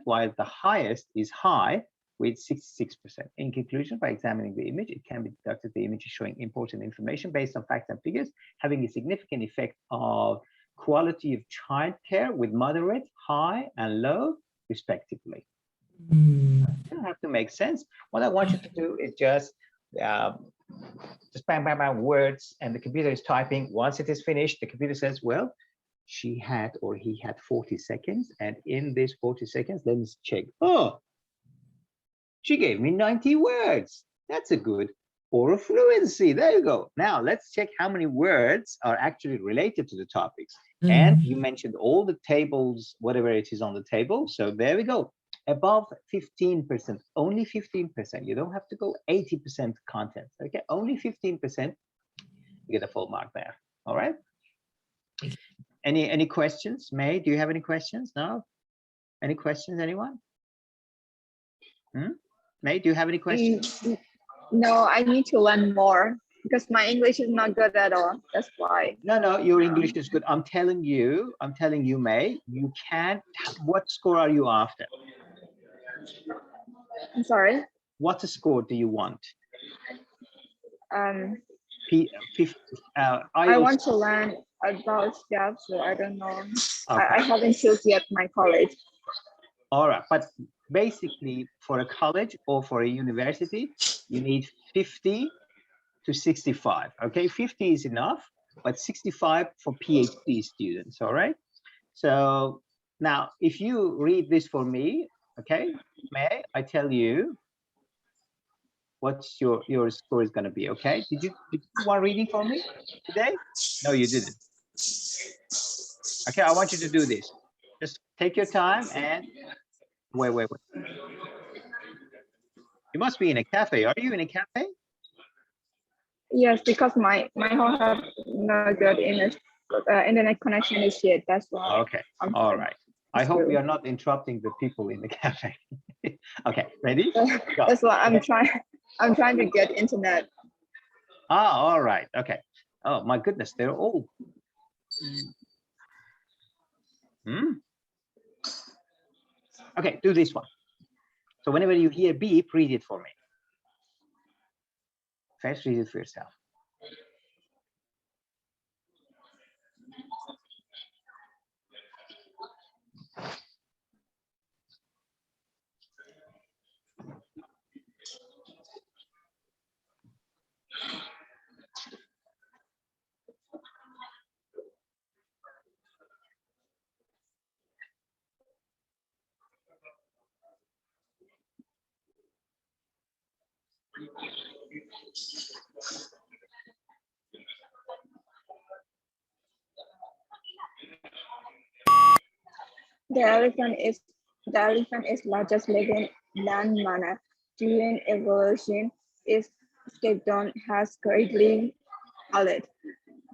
while the highest is high with 66%. In conclusion, by examining the image, it can be deducted the image is showing important information based on facts and figures, having a significant effect of quality of childcare with moderate, high, and low, respectively. You don't have to make sense. What I want you to do is just bang, bang, bang, words, and the computer is typing. Once it is finished, the computer says, well, she had or he had 40 seconds, and in this 40 seconds, let's check. Oh, she gave me 90 words. That's a good oral fluency. There you go. Now let's check how many words are actually related to the topics. And you mentioned all the tables, whatever it is on the table. So there we go. Above 15%, only 15%. You don't have to go 80% content. Okay, only 15%. You get a full mark there. All right. Any questions? May, do you have any questions? No? Any questions, anyone? May, do you have any questions? No, I need to learn more because my English is not good at all. That's why. No, your English is good. I'm telling you, May, you can't. What score are you after? I'm sorry. What score do you want? Um, I I want to learn about stuff, so I don't know. I haven't chosen yet my college. All right, but basically for a college or for a university, you need 50 to 65. Okay, 50 is enough, but 65 for PhD students. All right. So now, if you read this for me, okay, may I tell you what's your score is going to be? Okay, did you do one reading for me today? No, you didn't. Okay, I want you to do this. Just take your time and wait. You must be in a cafe. Are you in a cafe? Yes, because my home have no good internet connection is yet. That's why. Okay. All right. I hope we are not interrupting the people in the cafe. Okay, ready? Go. That's why I'm trying to get internet. Ah, all right. Okay. Oh my goodness, they're all. Okay, do this one. So whenever you hear beep, read it for me. First, read it for yourself. The elephant is largest living land mammal. During evolution, its skeleton has greatly altered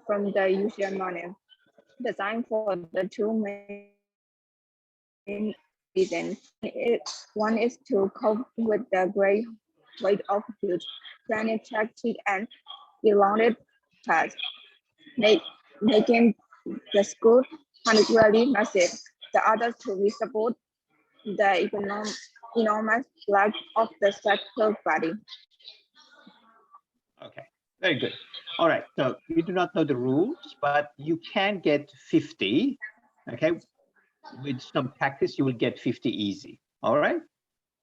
from the usual mammal, designed for the two main reasons. One is to cope with the great weight of huge, gigantic and elongated parts, making the skull unusually massive. The other to support the enormous bulk of the sacral body. Okay, very good. All right, so you do not know the rules, but you can get 50. Okay, with some practice, you will get 50 easy. All right,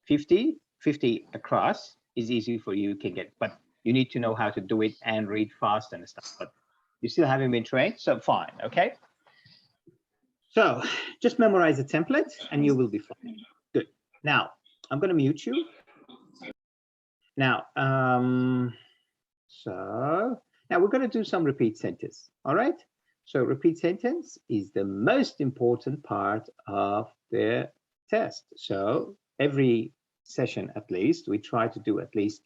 50 across is easy for you, can get, but you need to know how to do it and read fast and stuff. But you still haven't been trained, so fine. Okay. So just memorize the template and you will be fine. Good. Now I'm going to mute you. Now, so now we're going to do some repeat sentence. All right. So repeat sentence is the most important part of the test. So every session, at least, we try to do at least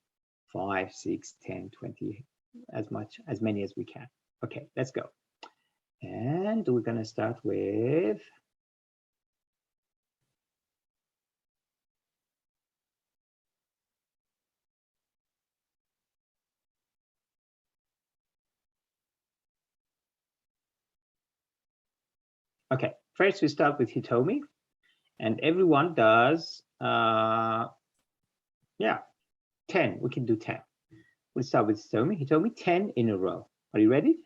5, 6, 10, 20, as many as we can. Okay, let's go. And we're going to start with okay, first we start with Hitomi, and everyone does, yeah, 10. We can do 10. We'll start with Hitomi. Hitomi, 10 in a row. Are you ready?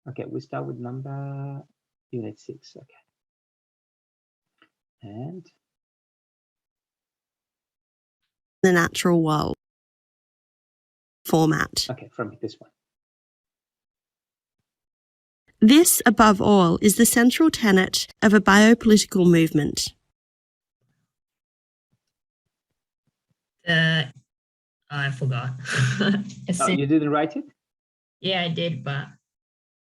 Okay, we start with number unit 6. Okay. And the natural world format. okay, from this one. This, above all, is the central tenet of a biopolitical movement. I forgot. Oh, you didn't write it? Yeah, I did, but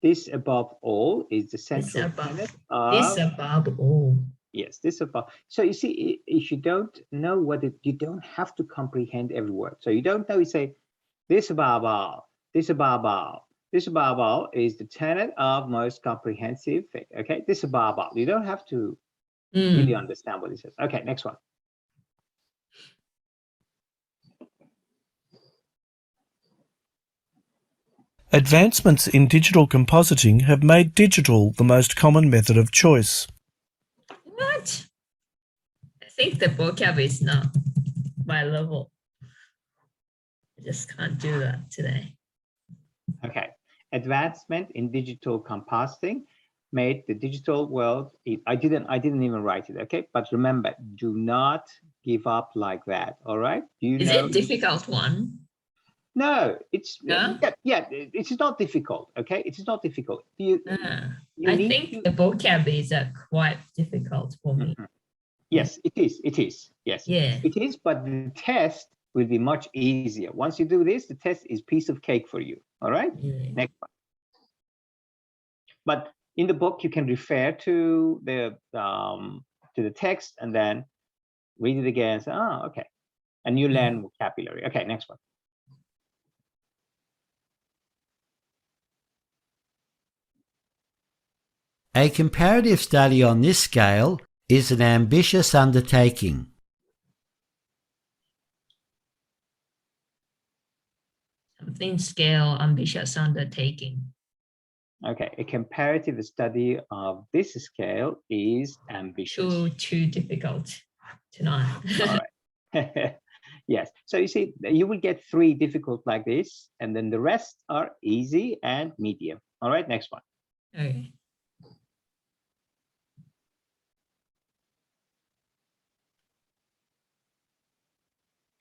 This, above all, is the central tenet of... This, above all. Yes, this above. So you see, if you don't know what it, you don't have to comprehend every word. So you don't know, you say, this above all, this above all. This above all is the tenet of most comprehensive thing. Okay, this above all. You don't have to really understand what it says. Okay, next one. Advancements in digital compositing have made digital the most common method of choice. What? I think the vocab is not my level. I just can't do that today. Okay. Advancement in digital compositing made the digital world. I didn't even write it. Okay. But remember, do not give up like that. All right. Is it difficult one? No, it's No? yeah, it's not difficult. Okay. It's not difficult. I think the vocab is quite difficult for me. Yes, it is. It is. Yes, Yeah. it is. But the test will be much easier. Once you do this, the test is piece of cake for you. All right. Yeah. Next one. But in the book, you can refer to the text and then read it again. So, okay. And you learn vocabulary. Okay, next one. A comparative study on this scale is an ambitious undertaking. Something scale, ambitious undertaking. Okay, a comparative study of this scale is ambitious. Too difficult tonight. All right. Yes. So you see, you will get 3 difficult like this, and then the rest are easy and medium. All right, next one. Okay.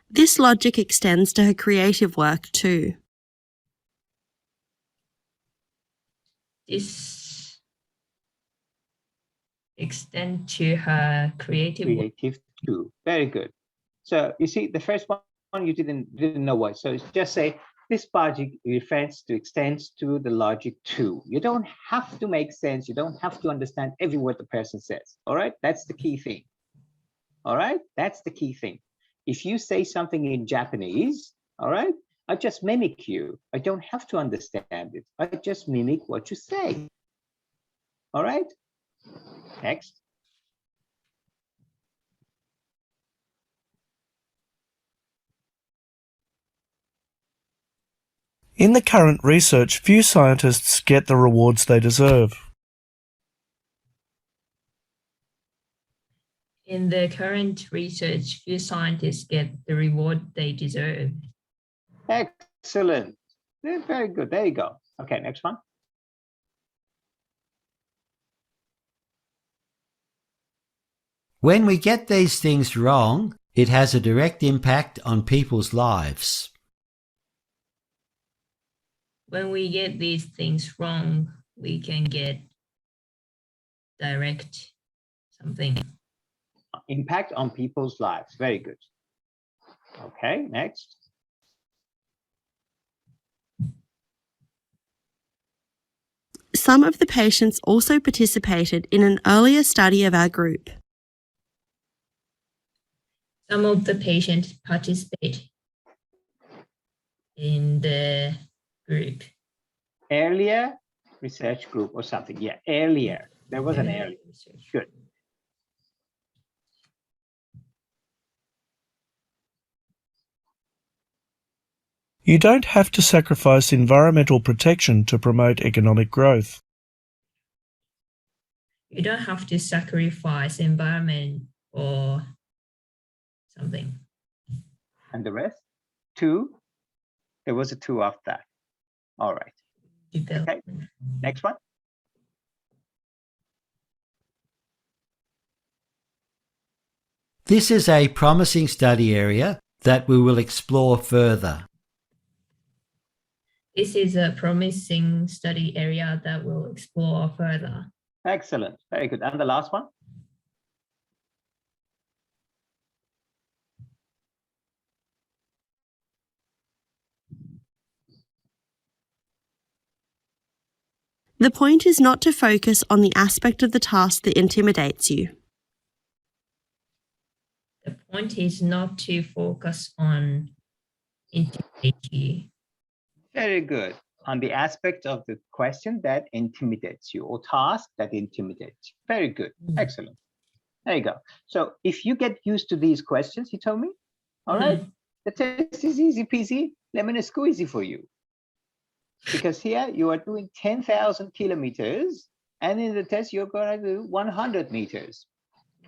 This logic extends to her creative work too. This extend to her creative work. Too. Very good. So you see, the first one you didn't know what. So just say this logic refers to extends to the logic too. You don't have to make sense. You don't have to understand every word the person says. All right, that's the key thing. All right, that's the key thing. If you say something in Japanese, all right, I just mimic you. I don't have to understand it. I just mimic what you say. All right, next. In the current research, few scientists get the rewards they deserve. In the current research, few scientists get the reward they deserve. Excellent. Very good. There you go. Okay, next one. When we get these things wrong, it has a direct impact on people's lives. When we get these things wrong, we can get direct something. Impact on people's lives. Very good. Okay, next. Some of the patients also participated in an earlier study of our group. Some of the patients participate in the group. Earlier research group or something. Yeah, earlier. There was an earlier research. Good. You don't have to sacrifice environmental protection to promote economic growth. You don't have to sacrifice environment or something. And the rest? 2. There was a 2 after that. All right. Okay. Next one. This is a promising study area that we will explore further. This is a promising study area that we'll explore further. Excellent. Very good. And the last one? The point is not to focus on the aspect of the task that intimidates you. The point is not to focus on intimidate you. Very good. On the aspect of the question that intimidates you or task that intimidates you. Very good. Excellent. There you go. So if you get used to these questions, you told me, all right, the test is easy peasy, lemon squeezy for you. Because here you are doing 10,000 kilometers and in the test you're going to do 100 meters.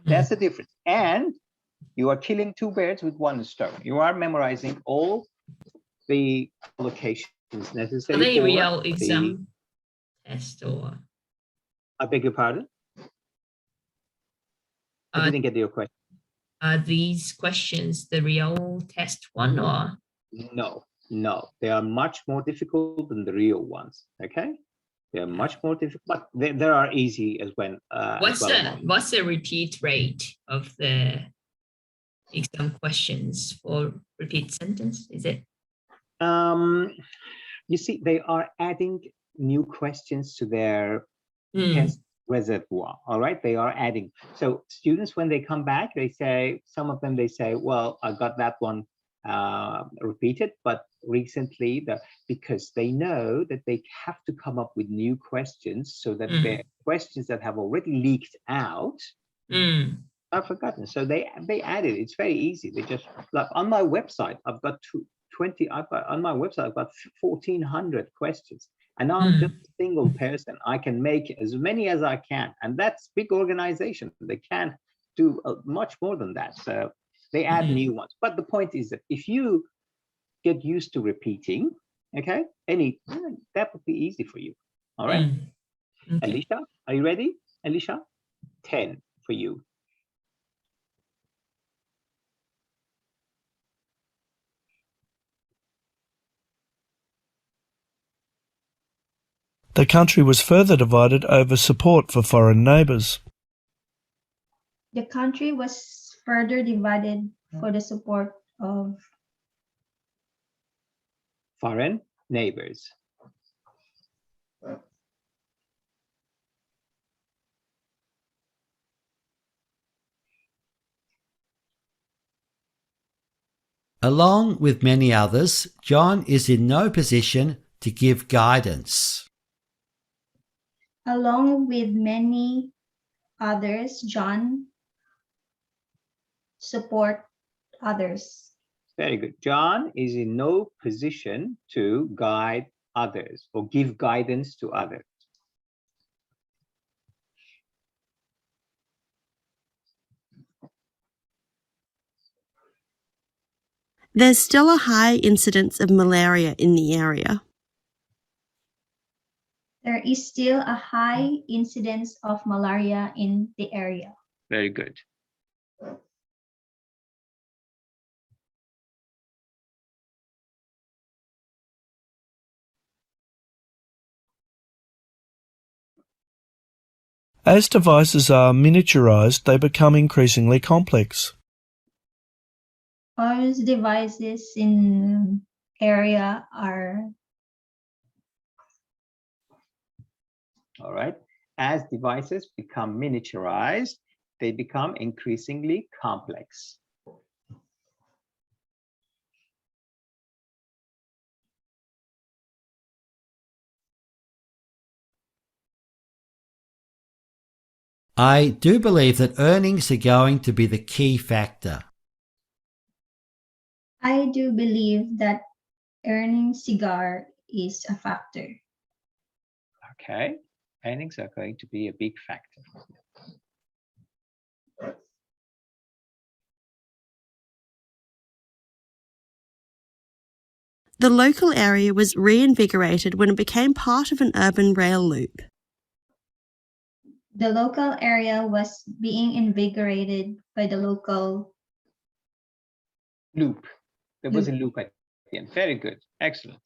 That's the difference. And You are killing two birds with one stone. You are memorizing all the locations Are necessary they for real the, exam test or I beg your pardon? I uh, didn't get your question. are these questions the real test one or? No, they are much more difficult than the real ones. Okay, they are much more difficult, but they are easy as well. What's the repeat rate of the exam questions for repeat sentence? Is it? You see, they are adding new questions to their test reservoir. All right, they are adding. So students, when they come back, they say, some of them, they say, well, I got that one repeated, but recently, because they know that they have to come up with new questions so that their questions that have already leaked out are forgotten. So they added. It's very easy. They just, like on my website, I've got 20. On my website, I've got 1,400 questions, and I'm just a single person. I can make as many as I can, and that's big organization. They can do much more than that. So they add new ones. But the point is that if you get used to repeating, okay, that would be easy for you. All right. Okay. Alicia, are you ready? Alicia, 10 for you. The country was further divided over support for foreign neighbours. The country was further divided for the support of foreign neighbors. Along with many others, John is in no position to give guidance. Along with many others, John support others. Very good. John is in no position to guide others or give guidance to others. There's still a high incidence of malaria in the area. There is still a high incidence of malaria in the area. Very good. As devices are miniaturized, they become increasingly complex. All devices in area are. All right. As devices become miniaturized, they become increasingly complex. I do believe that earnings are going to be the key factor. I do believe that earning cigar is a factor. Okay. Earnings are going to be a big factor. The local area was reinvigorated when it became part of an urban rail loop. The local area was being invigorated by the local loop. There was a loop at the end. Very good. Excellent.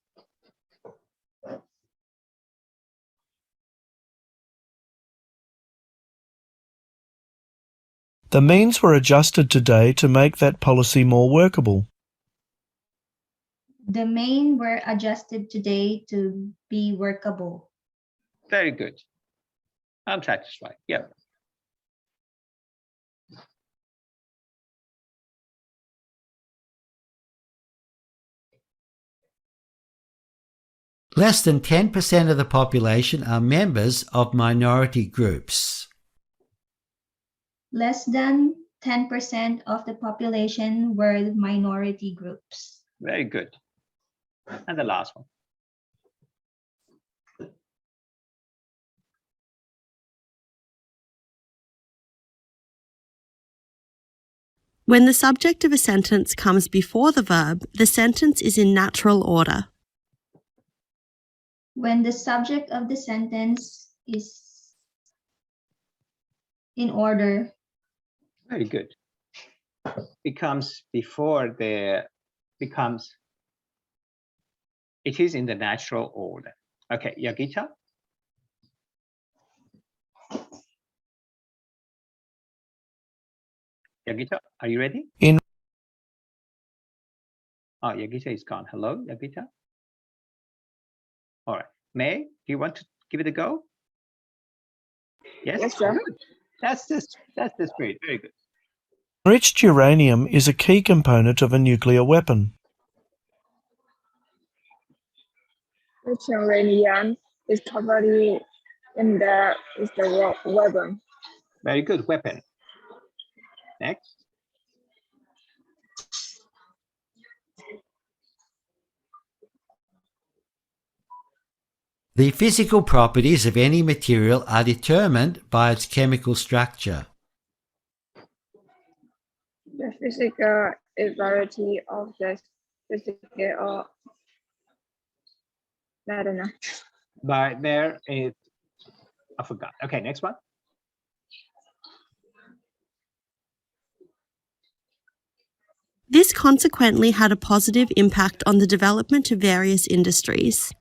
The means were adjusted today to make that policy more workable. The main were adjusted today to be workable. Very good. I'm satisfied. Yeah. Less than 10% of the population are members of minority groups. Less than 10% of the population were minority groups. Very good. And the last one. When the subject of a sentence comes before the verb, the sentence is in natural order. When the subject of the sentence is in order. Very good. Becomes before the becomes. It is in the natural order. Okay, Yagita. Yagita, are you ready? Oh, Yagita is gone. Hello, Yagita. All right. May, do you want to give it a go? Yes, Yes, sir. good. That's the spirit. Very good. Enriched uranium is a key component of a nuclear weapon. Rich uranium is covered in the weapon. Very good. Weapon. Next. The physical properties of any material are determined by its chemical structure. The physical variety of the physical, I don't know. But there is, I forgot. Okay, next one. This consequently had a positive impact on the development of various industries.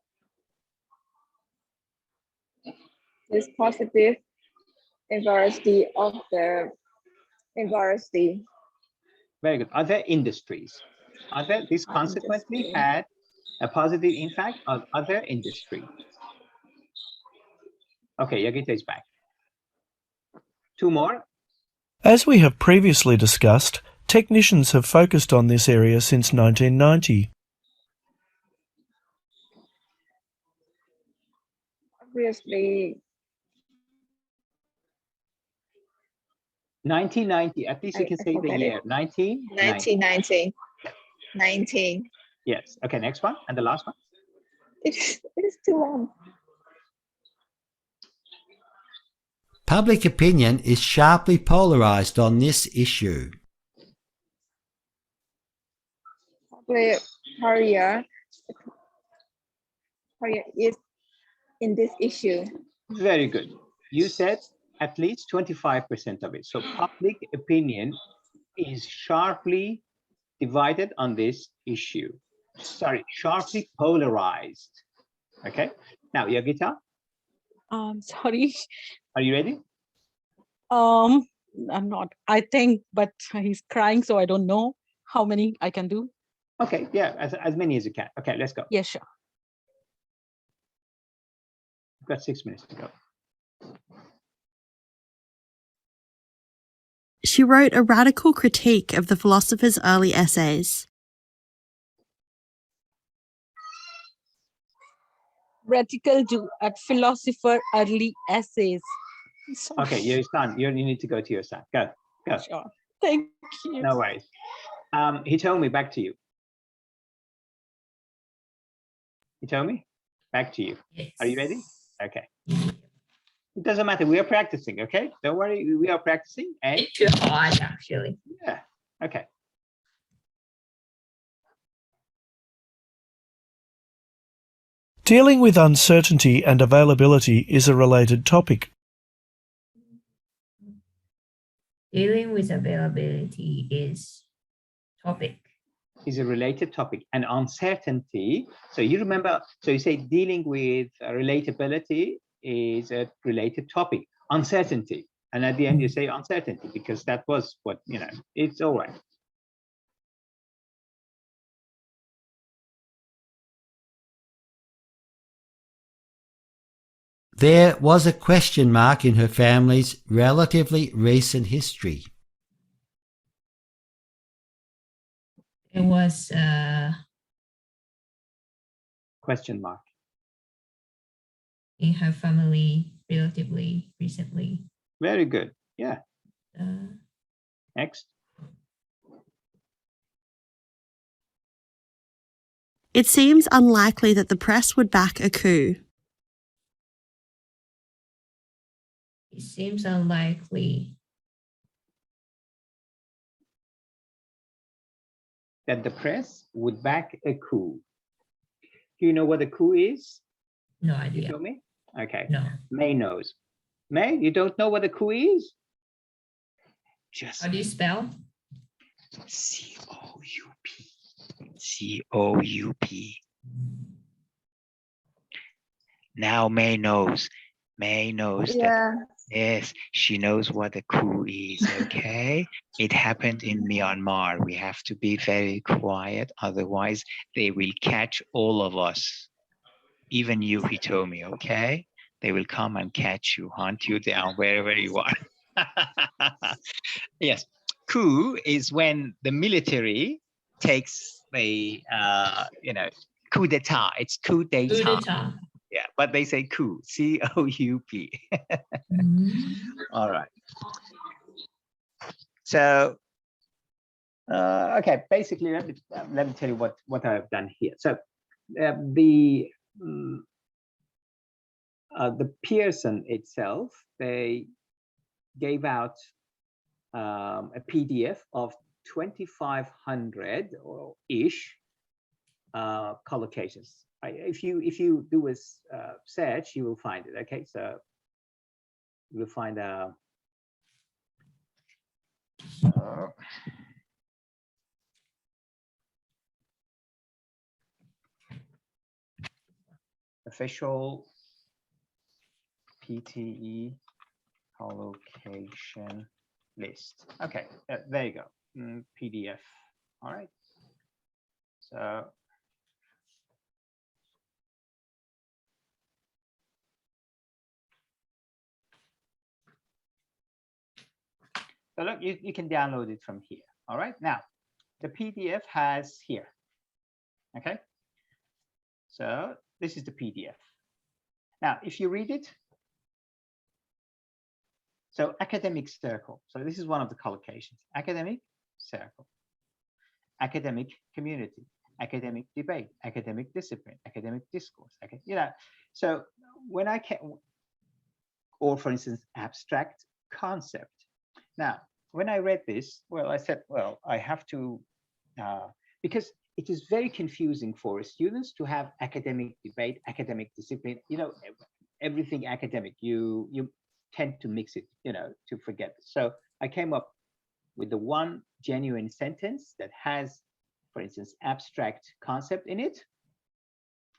This positive variety of the variety. Very good. Other industries. This consequently had a positive impact on other industries. Okay, Yagita is back. Two more. As we have previously discussed, technicians have focused on this area since 1990. Obviously, 1990. At least you can say the forget year. 1990. 19. Yes. Okay, next one. And the last one. It's too long. Public opinion is sharply polarized on this issue. Korea is in this issue. Very good. You said at least 25% of it. So public opinion is sharply divided on this issue. Sorry, sharply polarized. Okay. Now, Yagita, Sorry. are you ready? I'm not. I think, but he's crying, so I don't know how many I can do. Okay. Yeah, as many as you can. Okay, let's go. Yeah, sure. We've got 6 minutes to go. She wrote a radical critique of the philosopher's early essays. Radical do at philosopher early essays. Sorry. Okay, your son. You need to go to your son. Go. Sure. Thank you. No worries. He told me back to you. He told me back to you. Yes. Are you ready? Okay. It doesn't matter. We are practicing. Okay. Don't worry. We are practicing. And It's too hard, actually. yeah. Okay. Dealing with uncertainty and availability is a related topic. Dealing with availability is topic. Is a related topic, and uncertainty. So you remember, so you say dealing with relatability is a related topic, uncertainty. And at the end you say uncertainty because that was what, it's all right. There was a question mark in her family's relatively recent history. It was Question mark. in her family relatively recently. Very good. Yeah. Uh, Next. It seems unlikely that the press would back a coup. it seems unlikely that the press would back a coup. Do you know what a coup is? No You idea. tell me? Okay. No. May knows. May, you don't know what a coup is? Just How do you spell? C-O-U-P. C-O-U-P. Now May knows. May knows that. Yeah. Yes, she knows what a coup is, okay? It happened in Myanmar. We have to be very quiet, otherwise they will catch all of us. Even you, Hitomi, okay? They will come and catch you, hunt you down wherever you are. Yes, coup is when the military takes the, coup d'etat. It's coup Coup d'etat. d'etat. Yeah, but they say coup, C-O-U-P. All right. So, okay, basically, let me tell you what I've done here. So, the Pearson itself, they gave out a PDF of 2,500 or ish collocations. If you do a search, you will find it. Okay, so you will find a official Pte Collocation List. Okay, there you go. PDF. All right. So look, you can download it from here. All right. Now, the PDF has here. Okay. So this is the PDF. Now, if you read it, so academic circle. So this is one of the collocations. Academic circle, academic community, academic debate, academic discipline, academic discourse. Okay, so when I can, or for instance, abstract concept. Now, when I read this, well, I said, well, I have to, because it is very confusing for students to have academic debate, academic discipline, everything academic. You tend to mix it, to forget. So I came up with the one genuine sentence that has, for instance, abstract concept in it,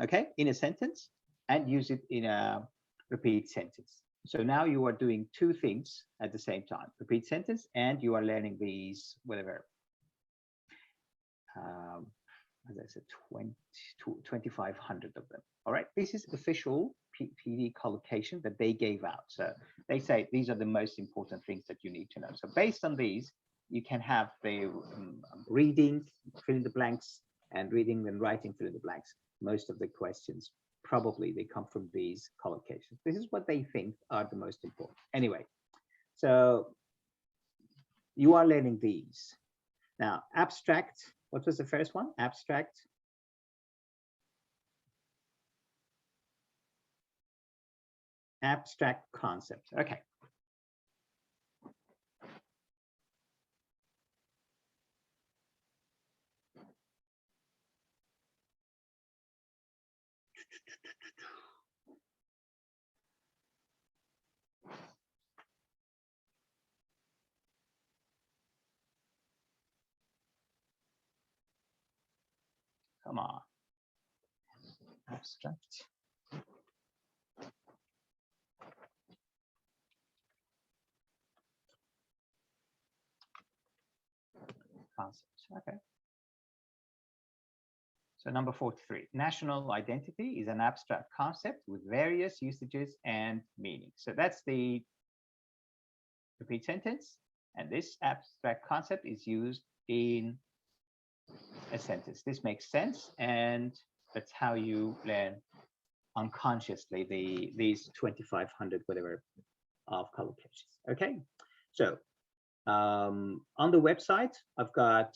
okay, in a sentence, and use it in a repeat sentence. So now you are doing two things at the same time, repeat sentence, and you are learning these, whatever, as I said, 2,500 of them. All right, this is official Pte collocation that they gave out. So they say these are the most important things that you need to know. So based on these, you can have the reading, fill in the blanks, and reading and writing, fill in the blanks. Most of the questions, probably they come from these collocations. This is what they think are the most important. Anyway, so you are learning these. Now, abstract, what was the first one? Abstract. Abstract concept. Okay. Come on. Abstract. Concepts. Okay. So number 43, national identity is an abstract concept with various usages and meanings. So that's the repeat sentence. And this abstract concept is used in a sentence. This makes sense. And that's how you learn unconsciously these 2,500 whatever of collocations. Okay. So on the website, I've got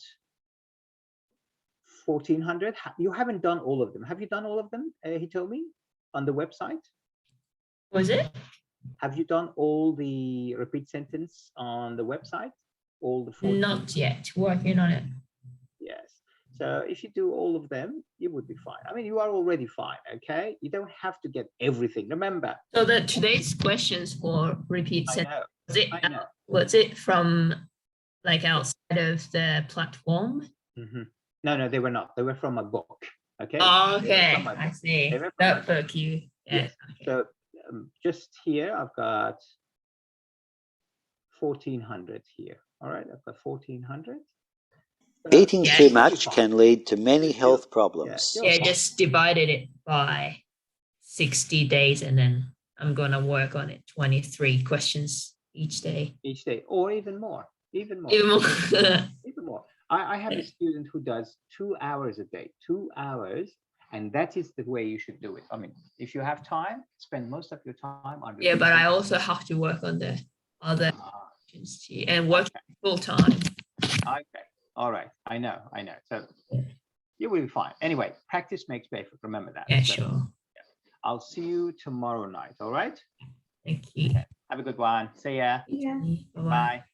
1,400. You haven't done all of them. Have you done all of them? He told me on the website. Was it? Have you done all the repeat sentence on the website? All the 14? Not yet. Working on it. Yes. So if you do all of them, you would be fine. I mean, you are already fine, okay? You don't have to get everything. Remember. So the today's questions for repeat I sentence, know. I know. was it from like outside of the platform? No, they were not. They were from a book. Okay. Oh, They were okay, from my I book. see. They were from my book. Notebook, you. Yeah. Yes. Okay. So just here, I've got 1400 here. All right, I've got 1400. Eating Yeah. too much can lead to many health problems. Yeah, just divided it by 60 days, and then I'm gonna work on it. 23 questions each day. Each day, or even more. Even more. Even more. Even more. I have a student who does 2 hours a day, 2 hours, and that is the way you should do it. I mean, if you have time, spend most of your time on. Yeah, but I also have to work on the other questions too, and work full time. Okay. All right. I know. So you will be fine. Anyway, practice makes perfect. Remember that. Yeah, So, sure. I'll see you tomorrow night. All right. Thank you. Okay. Have a good one. See ya. Yeah. Bye-bye. Bye.